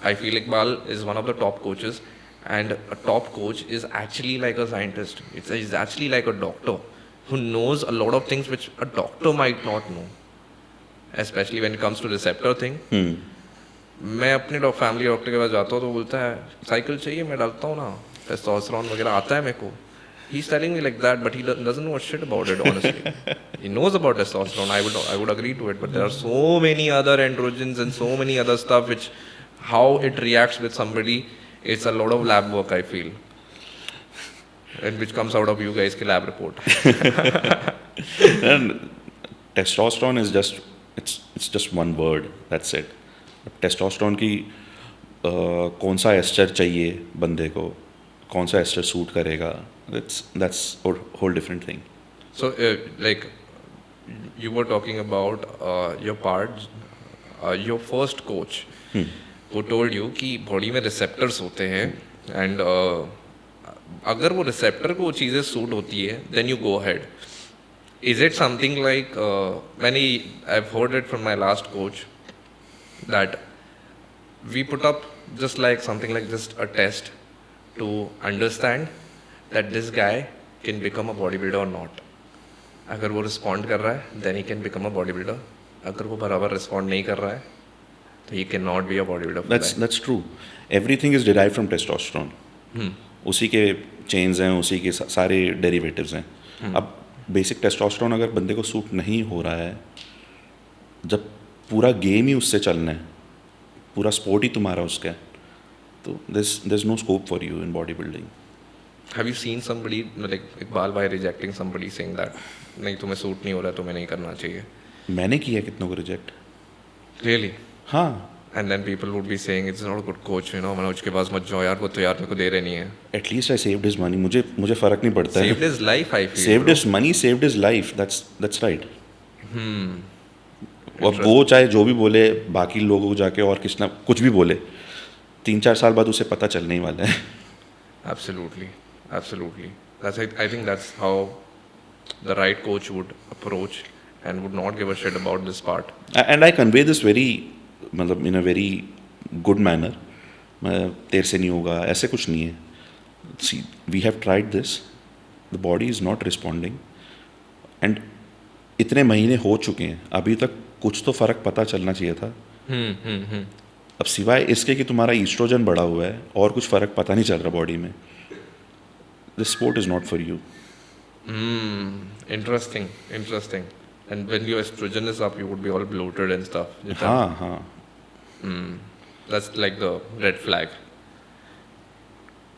I feel Iqbal is one of the top coaches, and a top coach is actually like a scientist. It's actually like a doctor who knows a lot of things which a doctor might not know, especially when it comes to receptor thing. मैं अपने family doctor के पास जाता हूँ तो बोलता है cycle चाहिए, मैं डालता हूँ ना, टेस्टोस्टेरोन वगैरह आता है मेरे को. He's telling me like that, but he doesn't know shit about it, honestly. He knows about testosterone, I would agree to it, but there are so many other androgens and so many other stuff which, how it reacts with somebody, it's a lot of lab work, I feel. And which comes out of you guys ki lab report. And testosterone is just, it's just one word, that's it. Testosterone की कौन सा ester चाहिए बंदे को, कौन सा ester suit करेगा, that's a whole different thing. So like you were talking about your part, your first coach who told you कि बॉडी में रिसेप्टर्स होते हैं एंड अगर वो रिसेप्टर को वो चीज़ें सूट होती है then you go ahead. Is it something like I've heard it from my last coach that we put up just like something like just a test to understand that this guy can become a bodybuilder or not. अगर वो respond कर रहा है then he can become a bodybuilder. अगर वो बराबर respond नहीं कर रहा है तो he cannot be a bodybuilder. That's true. Everything is derived from testosterone. उसी के चेन्स हैं, उसी के सारे डेरिवेटिव्स हैं. अब बेसिक टेस्टोस्टेरोन अगर बंदे को सूट नहीं हो रहा है, जब पूरा गेम ही उससे चलना है, पूरा स्पोर्ट ही तुम्हारा उसका है, तो there's no scope for you in bodybuilding. Have you seen somebody like Ibal by rejecting somebody saying that नहीं तुम्हें सूट नहीं हो रहा, तुम्हें नहीं करना चाहिए? मैंने किया कितनों को रिजेक्ट. Really? हाँ. And then people would be saying it's not a good coach, you know, Manoj के पास मत जाओ यार, वो तो यार मेरे को दे रहे नहीं है. At least I saved his money. मुझे फ़र्क नहीं पड़ता है. Saved his life, I feel. Saved his money, saved his life. That's right. अब वो चाहे जो भी बोले, बाकी लोगों को जाके और कुछ भी बोले, 3-4 साल बाद उसे पता चलने ही वाला है. Absolutely. I think that's how the right coach would approach and would not give a shit about this part. And I convey this मतलब in a very good manner. तेरे से नहीं होगा, ऐसे कुछ नहीं है. See, we have tried this. The body is not responding. And इतने महीने हो चुके हैं, अभी तक कुछ तो फ़र्क पता चलना चाहिए था. अब सिवाय इसके कि तुम्हारा ईस्ट्रोजन बढ़ा हुआ है और कुछ फ़र्क पता नहीं चल रहा बॉडी में. This sport is not for you. Interesting. And when your estrogen is up, you would be all bloated and stuff. हाँ. That's like the red flag.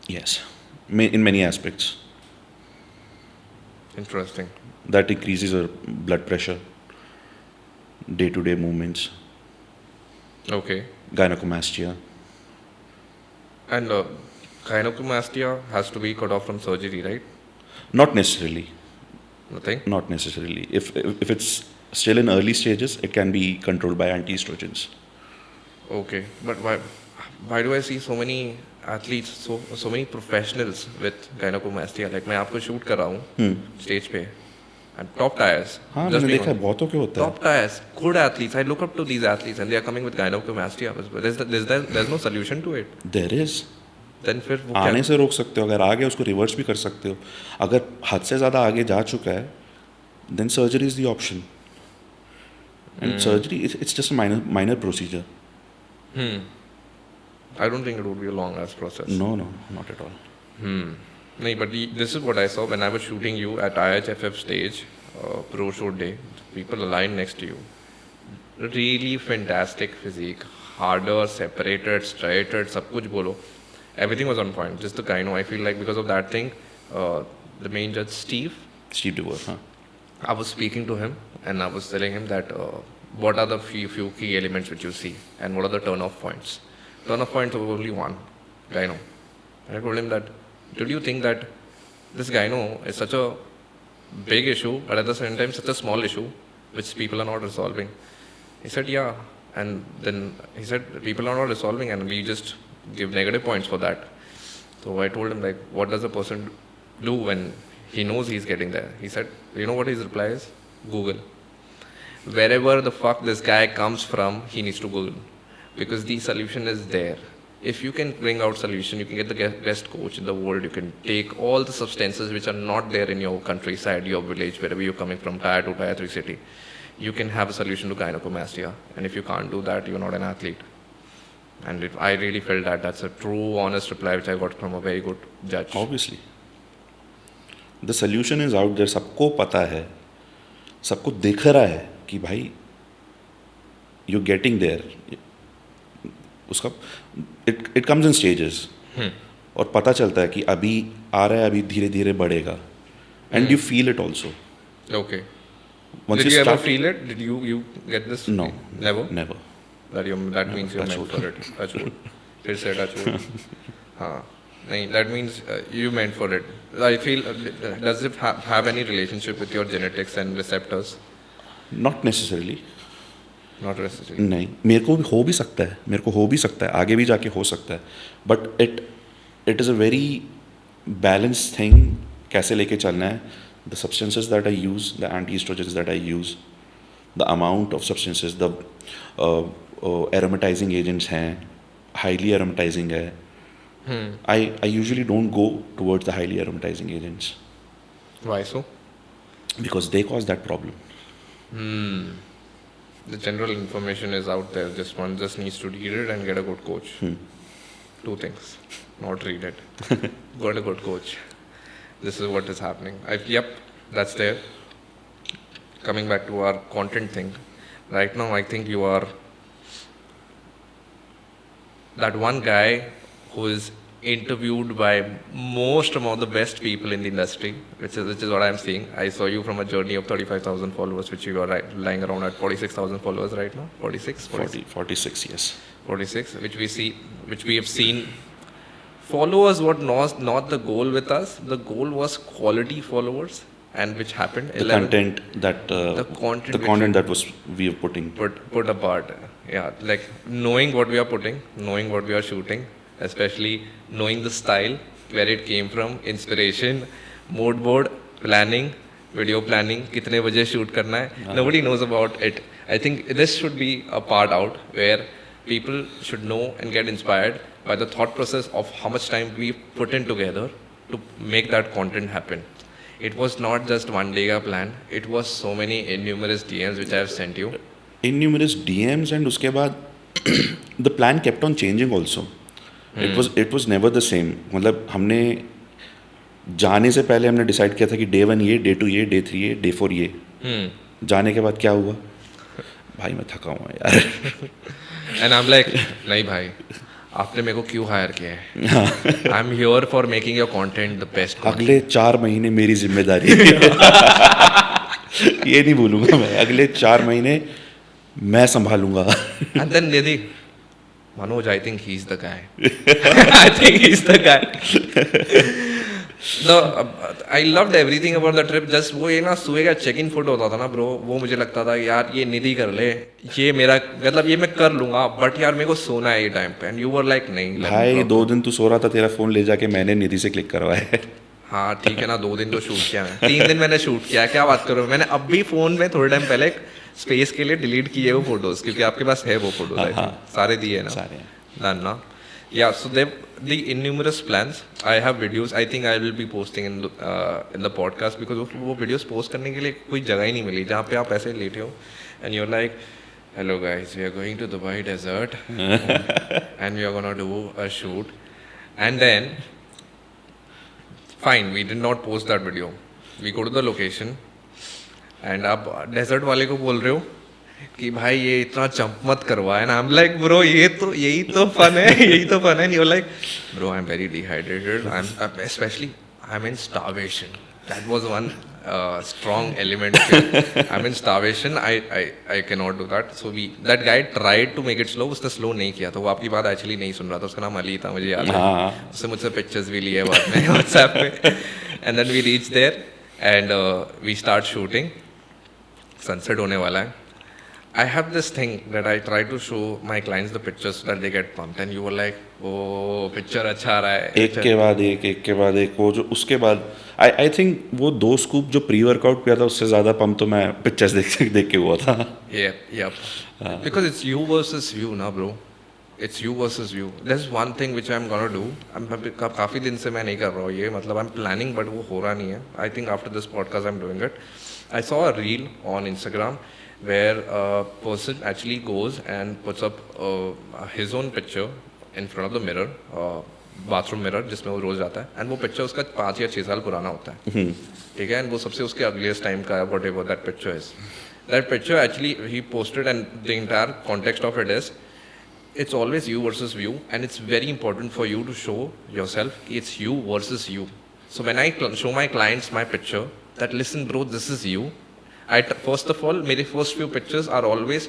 Yes. In many aspects. Interesting. That increases your blood pressure, day-to-day movements. Okay. Gynecomastia. And gynecomastia has to be cut off from surgery, right? Not necessarily. Nothing? Not necessarily. If it's still in early stages, it can be controlled by anti-estrogens. Okay. But why do I see so many athletes, so many professionals with gynecomastia? Like मैं आपको shoot कर रहा हूँ stage पे, and top tiers. हाँ, मैंने देखा है, बहुतों के होता है. Top tiers, good athletes. I look up to these athletes, and they are coming with gynecomastia. There's no solution to it. There is. Then फिर वो आने से रोक सकते हो, अगर आ गया उसको रिवर्स भी कर सकते हो. अगर हद से ज़्यादा आगे जा चुका है, then surgery is the option. And surgery, it's just a minor procedure. I don't think it would be a long ass process. No, not at all. No, but this is what I saw when I was shooting you at IHFF stage, pro show day. People aligned next to you. Really fantastic physique, harder, separated, striated, सब कुछ बोलो. Everything was on point. Just the gyno. I feel like because of that thing, the main judge Steve DeVore, huh? I was speaking to him and I was telling him that what are the few key elements which you see and what are the turn-off points. Turn-off points were only one, gyno. And I told him that, did you think that this gyno is such a big issue, but at the same time such a small issue, which people are not resolving? He said, yeah. And then he said, people are not resolving and we just give negative points for that. So I told him, like, what does a person do when he knows he's getting there? He said, you know what his reply is? Google. Wherever the fuck this guy comes from, he needs to Google. Because the solution is there. If you can bring out solution, you can get the best coach in the world, you can take all the substances which are not there in your countryside, your village, wherever you're coming from, tier 2, tier 3 city. You can have a solution to gynecomastia. And if you can't do that, you're not an athlete. And I really felt that that's a true, honest reply which I got from a very good judge. Obviously. The solution is out there. सबको पता है, सबको दिख रहा है कि भाई you're getting there. उसका it comes in stages. और पता चलता है कि अभी आ रहा है, अभी धीरे धीरे बढ़ेगा. And you feel it also. Okay. Once Did you ever start, feel it? Did you get this? No. Never? Never. That means you're meant for it. Touch wood. फिर से touch wood. हाँ. नहीं, that means you meant for it. I feel, does it have any relationship with your genetics and receptors? Not necessarily. Not necessarily. नहीं, मेरे को भी हो भी सकता है, मेरे को हो भी सकता है, आगे भी जाके हो सकता है. But it is a very balanced thing. कैसे लेके चलना है? The substances that I use, the anti-estrogens that I use, the amount of substances, the aromatizing agents हैं, highly aromatizing है. I usually don't go towards the highly aromatizing agents. Why so? Because they cause that problem. The general information is out there. One just needs to read it and get a good coach. Two things. Not read it. Got a good coach. This is what is happening. Yep, that's there. Coming back to our content thing. Right now, I think you are that one guy who is interviewed by most among the best people in the industry, which is what I'm seeing. I saw you from a journey of 35,000 followers, which you are lying around at 46,000 followers right now. 46? 46, yes. 46, which we have seen. Followers were not the goal with us. The goal was quality followers, and which happened. The content that was we are putting. Put apart. Yeah, like knowing what we are putting, knowing what we are shooting, especially knowing the style, where it came from, inspiration, mood board, planning, video planning, कितने बजे shoot करना है. Nobody knows about it. I think this should be a part out where people should know and get inspired by the thought process of how much time we put in together to make that content happen. It was not just one day ka plan. It was so many innumerous DMs which I have sent you. Innumerous DMs and उसके बाद the plan kept on changing also. It was never the same. मतलब हमने जाने से पहले हमने decide किया था कि day 1 ये, day 2 ये, day 3 ये, day 4 ये. जाने के बाद क्या हुआ? भाई मैं थका हुआ यार. And I'm like, नहीं भाई, आपने मेरे को क्यों हायर किया है? I'm here for making your content the best. अगले 4 महीने मेरी जिम्मेदारी है. ये नहीं भूलूंगा मैं. अगले 4 महीने मैं संभालूंगा. And then Nidhi, Manoj, I think he's the guy. I think he's the guy. I loved everything about the trip. Just वो ये ना सुबह का चेक इन फोटो होता था ना ब्रो, वो मुझे लगता था यार ये निधि कर ले, ये मेरा मतलब ये मैं कर लूंगा, बट यार मेरे को सोना है ये टाइम पे. एंड यू वर लाइक नहीं भाई 2 दिन तू सो रहा था, तेरा फोन ले जाके मैंने निधि से क्लिक करवाया. हाँ ठीक है ना, 2 दिन तो शूट किया मैं, 3 दिन मैंने शूट किया. क्या बात करो, मैंने अब भी फोन में थोड़े टाइम पहले स्पेस के लिए डिलीट किए वो फोटोज, क्योंकि आपके पास है वो फोटोज. सारे दिए ना, सारे ना. Yeah, so the innumerous plans. I have videos. I think I will be posting in the podcast because वो videos post करने के लिए कोई जगह ही नहीं मिली जहाँ पे आप ऐसे लेटे हो and you're like, hello guys, we are going to Dubai desert and we are gonna do a shoot. And then, fine, we did not post that video. We go to the location and आप desert वाले को बोल रहे हो, कि भाई ये इतना जंप मत करवा है ना. I'm like bro यही तो फन है यही तो फन है. And you're like bro I'm very dehydrated. Especially I'm in starvation. That was one strong element. I'm in starvation. I cannot do that. So that guy tried to make it slow. उसने slow नहीं किया. तो वो आपकी बात actually नहीं सुन रहा था. उसका नाम अली था, मुझे याद है. उसने मुझसे pictures भी लिए बाद में WhatsApp पे. And then we reach there and we start shooting. Sunset होने वाला है. I have this thing that I try to show my clients the pictures so that they get pumped. And you were like, oh, picture अच्छा आ रहा है. एक के बाद एक वो जो उसके बाद आई थिंक वो 2 स्कूप जो प्री वर्कआउट किया था उससे ज़्यादा पंप तो मैं पिक्चर्स देख के हुआ था. Yep. Because it's you versus you ना bro. It's you versus you. There's one thing which I'm gonna do. काफ़ी दिन से मैं नहीं कर रहा हूँ ये, मतलब I'm planning but वो हो रहा नहीं है. I think after this podcast I'm doing it. I saw a reel on Instagram where a person actually goes and puts up his own picture in front of the mirror, bathroom mirror जिसमें वो रोज जाता है. And वो picture उसका 5 या 6 साल पुराना होता है. ठीक है. एंड वो सबसे उसके अगलेस्ट टाइम का what ever that picture is. That picture actually he posted and the entire context of it is it's always you versus you, and it's very important for you to show yourself it's you versus you. So when I show my clients my picture, that listen bro, this is you. First of all, my first few pictures are always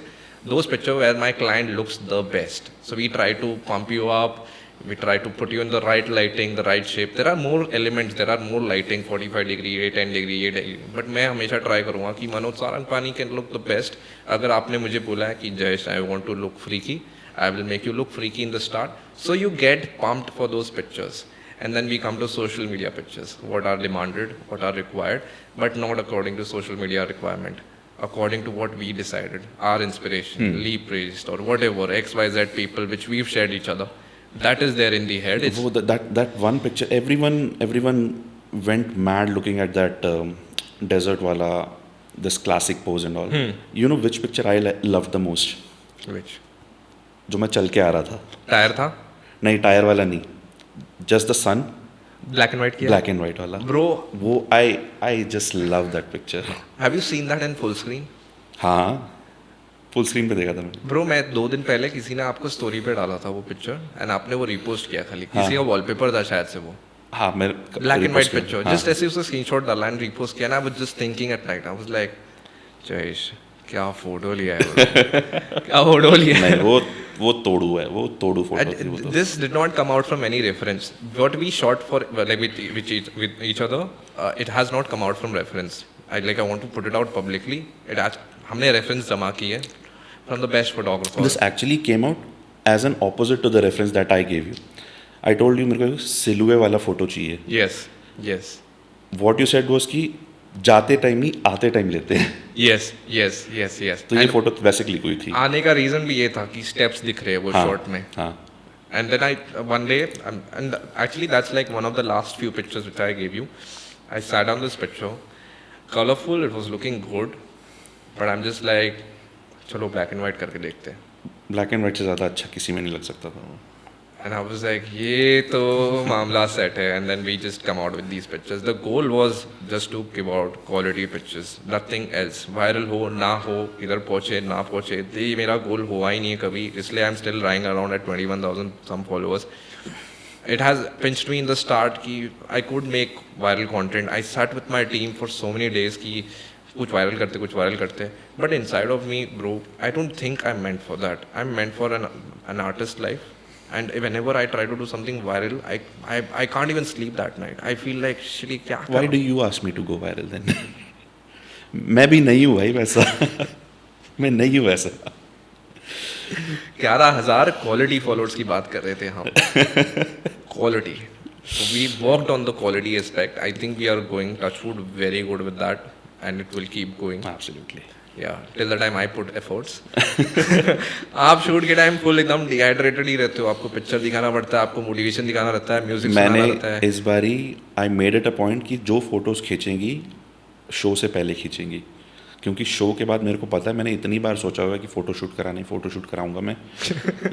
those pictures where my client looks the best. So we try to pump you up, we try to put you in the right lighting, the right shape. There are more elements, there are more lighting, 45 degree, 10 degree, 8 degree. But मैं हमेशा try करूँगा कि Manoj Sarangapani can look the best. अगर आपने मुझे बोला है कि Jayesh I want to look freaky, I will make you look freaky in the start. So you get pumped for those pictures. And then we come to social media pictures. What are demanded, what are required, but not according to social media requirement. According to what we decided, our inspiration, Lee praised, or whatever, XYZ people which we've shared each other. That is there in the head. That one picture, everyone went mad looking at that desert wala, this classic pose and all. You know which picture I loved the most? Which? जो मैं चल के आ रहा था. Tyre था? नहीं, tyre वाला नहीं. Just the sun. Black and white किया? ब्लैक एंड व्हाइट वाला. ब्रो वो I just love that picture. Have you seen that in full screen? हाँ, फुल स्क्रीन पे देखा था मैंने. ब्रो मैं 2 दिन पहले किसी ने आपको स्टोरी पे डाला था वो पिक्चर, एंड आपने वो रिपोस्ट किया खाली. किसी का वॉलपेपर था शायद से वो. हाँ, मेरे black and white picture. Just ऐसे उसका स्क्रीनशॉट डाला एंड रिपोस्ट किया. ना I was just thinking at night, I was like Jayesh क्या फोटो लिया है क्या फोटो लिया है. नहीं, वो तोड़ू है, वो तोड़ू फोटो थी वो तो. This did not come out from any reference. What we shot for like with each other, it has not come out from reference. I want to put it out publicly. हमने reference जमा की है from the best photographer. This actually came out as an opposite to the reference that I gave you. I told you मेरे को सिलुए वाला photo चाहिए. Yes. What you said was कि जाते टाइम नहीं आते टाइम लेते हैं. Yes. तो ये फोटो वैसे क्लिक हुई थी. आने का रीजन भी ये था कि स्टेप्स दिख रहे हैं वो शॉट में. हाँ. And then one day, and actually that's like one of the last few pictures which I gave you. I sat on this picture, colorful, it was looking good, but I'm just like, चलो black and white करके देखते हैं. Black and white से ज़्यादा अच्छा किसी में नहीं लग सकता था. And I was like, ये तो मामला सेट है. And then we just come out with these pictures. The goal was just to give out quality pictures, nothing else. Viral हो ना हो, इधर पहुँचे ना पहुँचे, ये मेरा गोल हुआ ही नहीं है कभी. इसलिए I'm still running around at 21,000 some followers. It has pinched me in the start कि I could make viral content. I sat with my team for so many days कि कुछ वायरल करते. But inside of me, bro, I don't think I'm meant for that. I'm meant for an artist life. And whenever I try to do something viral, I can't even sleep that night. I feel like shitty क्या. Why do you ask me to go viral then? मैं भी नहीं हूँ भाई वैसा. मैं नहीं हूँ वैसा. 11,000 क्वालिटी फॉलोअर्स की बात कर रहे थे हम. Quality. So we worked on the quality aspect. I think we are going touchwood very good with that, and it will keep going. Absolutely. Yeah, till the time I put efforts. आप shoot के time full एकदम dehydrated ही रहते हो. आपको picture दिखाना पड़ता है, आपको मोटिवेशन दिखाना रहता है, म्यूजिक सुनाना रहता है. मैंने इस बारी I made it a point कि जो फोटोज खींचेंगी शो से पहले खींचेंगी, क्योंकि शो के बाद मेरे को पता है, मैंने इतनी बार सोचा हुआ है कि फ़ोटो शूट कराऊंगा मैं.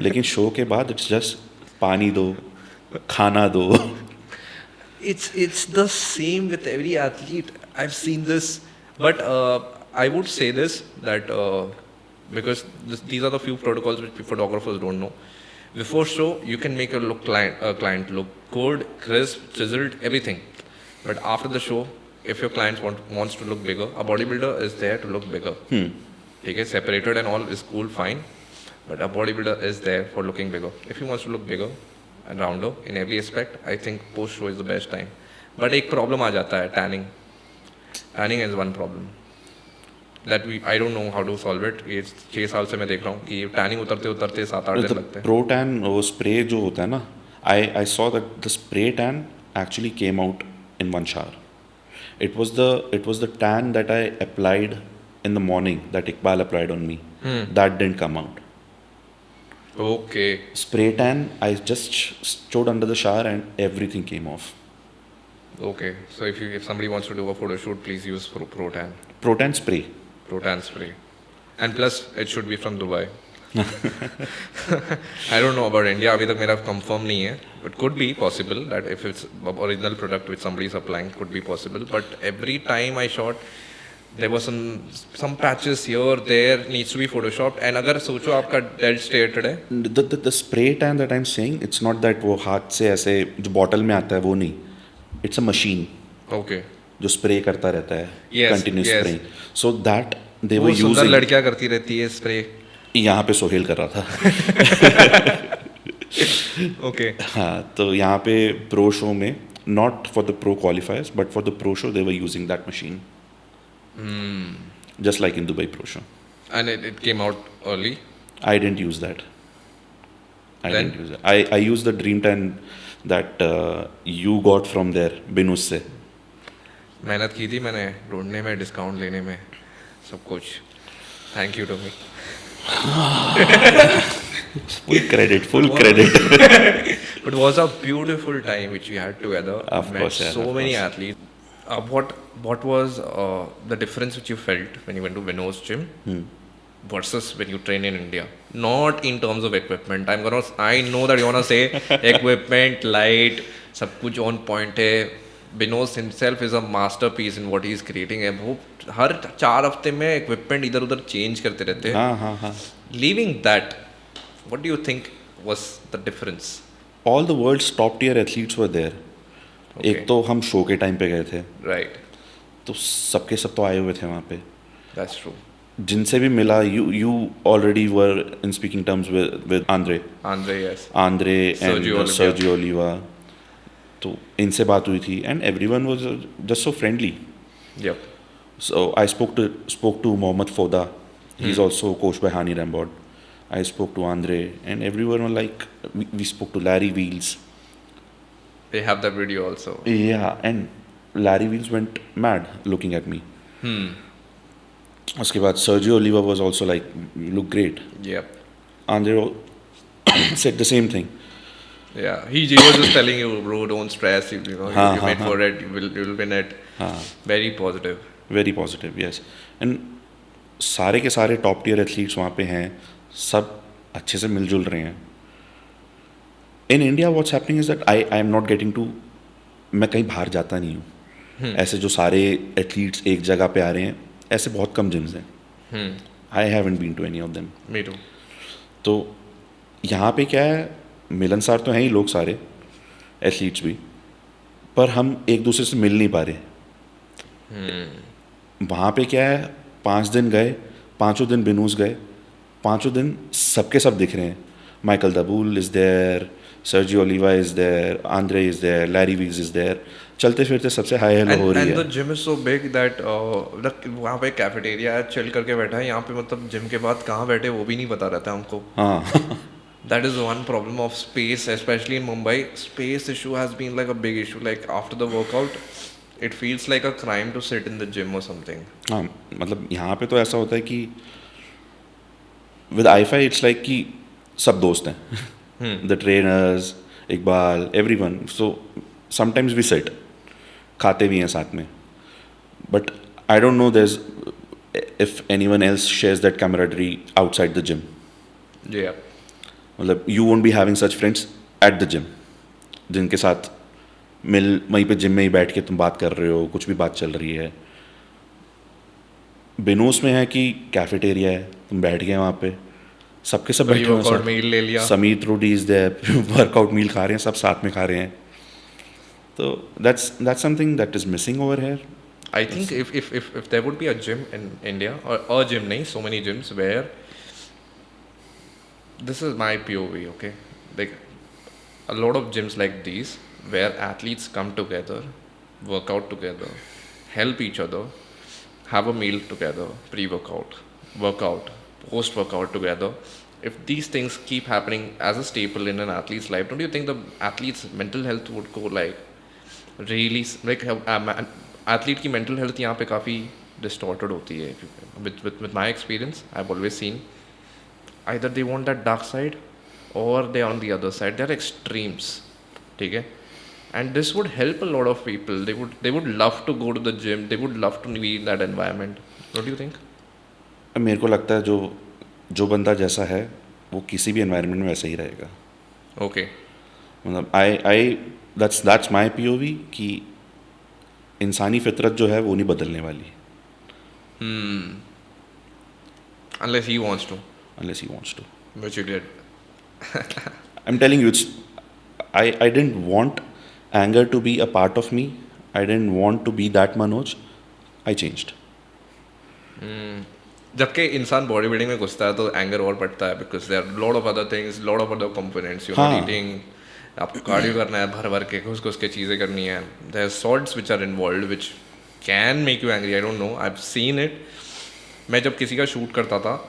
लेकिन शो के बाद इट्स जस्ट पानी दो, खाना दो. It's the same with every athlete. I've seen this, but I would say this that because these are the few protocols which photographers don't know. Before show, you can make your client look good, crisp, chiseled, everything. But after the show, if your client wants to look bigger, a bodybuilder is there to look bigger. Okay, separated and all is cool, fine. But a bodybuilder is there for looking bigger. If he wants to look bigger and rounder in every aspect, I think post show is the best time. But एक problem आ जाता है, tanning. Tanning is one problem. That I don't know how to solve it. ये 6 साल से मैं देख रहा हूँ कि tanning उतरते उतरते 7-8 दिन लगते हैं. Pro tan वो spray जो होता है ना, I saw that the spray tan actually came out in one shower. It was the tan that I applied in the morning that Ibal applied on me. That didn't come out. Okay. Spray tan, I just stood under the shower and everything came off. Okay. So if somebody wants to do a photo shoot, please use Pro Tan. Pro tan spray. Pro Tan spray. And plus, it should be from Dubai. I don't know about India. अभी तक मेरा confirm नहीं है. It could be possible that if it's original product which somebody is applying, could be possible. But every time I shot, there was some patches here, there needs to be photoshopped. And अगर सोचो आपका dead stated है. The spray tan that I'm saying, it's not that वो हाथ से ऐसे जो bottle में आता है वो नहीं. It's a machine. Okay. जो spray करता रहता है. Yes. Continuous Yes. spraying. So that they were वो सुंदर using. लड़कियाँ करती रहती है spray. यहाँ पे सोहेल कर रहा था. Okay. हाँ, तो यहाँ पे pro show में not for the pro qualifiers but for the pro show they were using that machine. Just like in Dubai pro show. And it came out early. I didn't use that. Then? Didn't use that. I used the dream tan that you got from there, Binus से. मेहनत की थी मैंने ढूंढने में, discount लेने में, सब कुछ. Thank you to me. Full credit. It was a beautiful time which we had together. Of Met course, yeah, so of many course. athletes. What was the difference which you felt when you went to Manoj's gym versus when you train in India? Not in terms of equipment. I know that you wanna say equipment, light, सब कुछ on point है. Manoj himself is a masterpiece in what he is creating. है वो हर 4 हफ्ते में equipment इधर उधर change करते रहते हैं. हाँ. Leaving that, what do you think was the difference? All the world's top tier athletes were there. Okay. एक तो हम शो के टाइम पे गए थे. Right. तो सबके सब तो आए हुए थे वहाँ पे. That's true. जिनसे भी मिला, you already were in speaking terms with Andre, Yes. Andre and Sergio Oliva. Sergio Oliva. तो इनसे बात हुई थी and everyone was just so friendly. Yep. So I spoke to Mohammad Foda. He's also coached by Hani Rambod. I spoke to Andre and everyone were like, we spoke to Larry Wheels. They have that video also. Yeah, and Larry Wheels went mad looking at me. उसके बाद Sergio Oliva was also like, you look great. Yep. Andre said the same thing. Yeah. He was just telling you, bro, don't stress. You made for it. You will win it. Very positive. Very positive, yes. And सारे के सारे top tier athletes वहाँ पे हैं, सब अच्छे से मिलजुल रहे हैं. In India what's happening is that I am not getting to, मैं कहीं बाहर जाता नहीं हूँ. ऐसे जो सारे एथलीट्स एक जगह पे आ रहे हैं, ऐसे बहुत कम जिम्स हैं. I haven't been to any of them. Me too. तो यहाँ पे क्या है, मिलनसार तो हैं ही लोग सारे एथलीट्स भी, पर हम एक दूसरे से मिल नहीं पा रहे. वहाँ पे क्या है, 5 दिन गए, 5 दिन बिनूस गए, 5 दिन सबके सब दिख रहे हैं. माइकल दबूल is there, Sergio Oliva is there, Andre is there, Larry Wheels is there. चलते फिरते सबसे हाई हेलो हो रही है. And the gym is so big that वहाँ पे कैफेटेरिया है, चिल करके बैठा है. यहाँ पे मतलब जिम के बाद कहाँ बैठे वो भी नहीं पता रहता हमको. हाँ. That is one problem of space, especially in Mumbai. Space issue has been like a big issue. Like after the workout, it feels like a crime to sit in the gym or something. हाँ, मतलब यहाँ पे तो ऐसा होता है कि with I-Fi it's like कि सब दोस्त हैं. The trainers, Iqbal, everyone. So sometimes we sit, खाते भी हैं साथ में. But I don't know if anyone else shares that camaraderie outside the gym. Yeah. मतलब you won't be having such friends at the gym, जिनके साथ वहीं पे जिम में ही बैठ के तुम बात कर रहे हो, कुछ भी बात चल रही है. बिनोस में है कि कैफेटेरिया है, तुम बैठ गए वहाँ पे, सबके सब बैठे हुए हैं, वर्कआउट सब मील ले लिया. Samit रोडी is there, workout meal खा रहे हैं, सब साथ में खा रहे हैं. तो that's something that is missing over here. I think if there would be a gym in India, or a gym, nahi, so many gyms where, this is my POV, okay? Like a lot of gyms like these where athletes come together, work out together, help each other, have a meal together, pre-workout, workout, post-workout together. If these things keep happening as a staple in an athlete's life, don't you think the athlete's mental health would go like really like athlete की mental health यहाँ पे काफ़ी distorted होती है. With my experience, I've always seen either they want that dark side or they are on the other side. They're extremes, ठीक है? And this would help a lot of people. They would love to go to the gym. They would love to be in that environment. What do you think? मेरे को लगता है जो बंदा जैसा है वो किसी भी एनवायरनमेंट में वैसा ही रहेगा. Okay. मतलब आई दैट्स माय POV कि इंसानी फितरत जो है वो नहीं बदलने वाली. Unless he wants to, Unless he wants to. which you did. I'm telling you, I didn't want anger to be a part of me. I didn't want to be that Manoj. I changed. जबकि इंसान body building में घुसता है तो anger और बढ़ता है because there are lot of other things, lot of other components. You are eating, आपको कार्डियो करना है, भर भर के घुस घुस के चीज़ें करनी है. There are salts which are involved which can make you angry. I don't know, I have seen it. मैं जब किसी का शूट करता था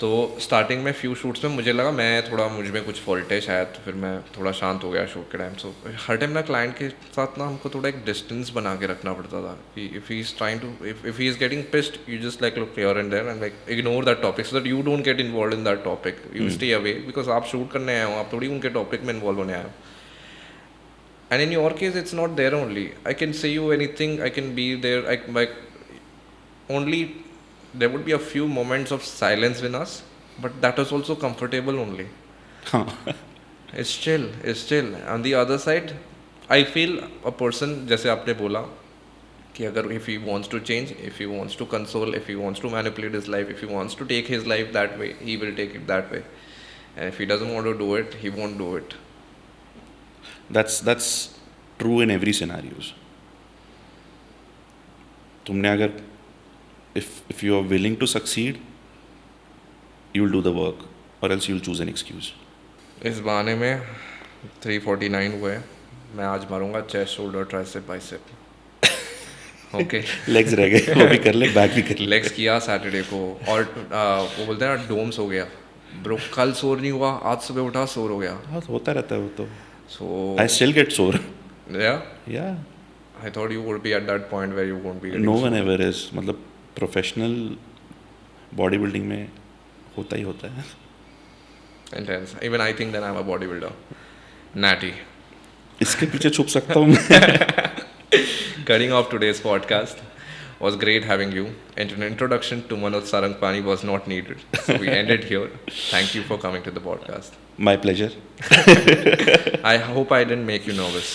तो स्टार्टिंग में फ्यू शूट्स में मुझे लगा मैं थोड़ा मुझ में कुछ फॉल्ट है शायद, तो फिर मैं थोड़ा शांत हो गया शूट के टाइम. सो हर टाइम ना क्लाइंट के साथ ना हमको थोड़ा एक डिस्टेंस बना के रखना पड़ता था कि if he is trying to if he is getting pissed, you just like look here and there and like ignore that topic so that you don't get involve in that topic. You stay away because आप shoot करने आए हो, आप थोड़ी उनके topic में involve होने आए हो. And in your case, it's not there only. I can say you anything. I can be there. Like only there would be a few moments of silence with us, but that is also comfortable only. It's chill. It's chill. On the other side, I feel a person, जैसे आपने बोला कि अगर if he wants to change, if he wants to console, if he wants to manipulate his life, if he wants to take his life that way, he will take it that way. And if he doesn't want to do it, he won't do it. That's true in every scenarios. तुमने अगर if you are willing to succeed, you will do the work, or else you will choose an excuse. इस बहाने में 349 हुए. मैं आज मारूंगा chest, shoulder, tricep, bicep. Okay. Legs रह गए, वो भी कर ले, बैक भी कर ले. लेग्स किया सैटरडे को. और वो बोलते हैं ना डोम्स हो गया ब्रो. कल सोर नहीं हुआ, आज सुबह उठा सोर हो गया. हाँ, होता रहता है वो तो. So I still get sore. Yeah. I thought you would be at that point where you won't be getting No sore. one ever is. मतलब प्रोफेशनल बॉडी बिल्डिंग में होता ही होता है. Intense. Even I think that I'm a bodybuilder. Natty. इसके पीछे छुप सकता हूँ मैं. Cutting off today's podcast. Was great having you. And an introduction to Manoj Sarangapani was not needed. So we ended here. Thank you for coming to the podcast. My pleasure. I hope I didn't make you nervous.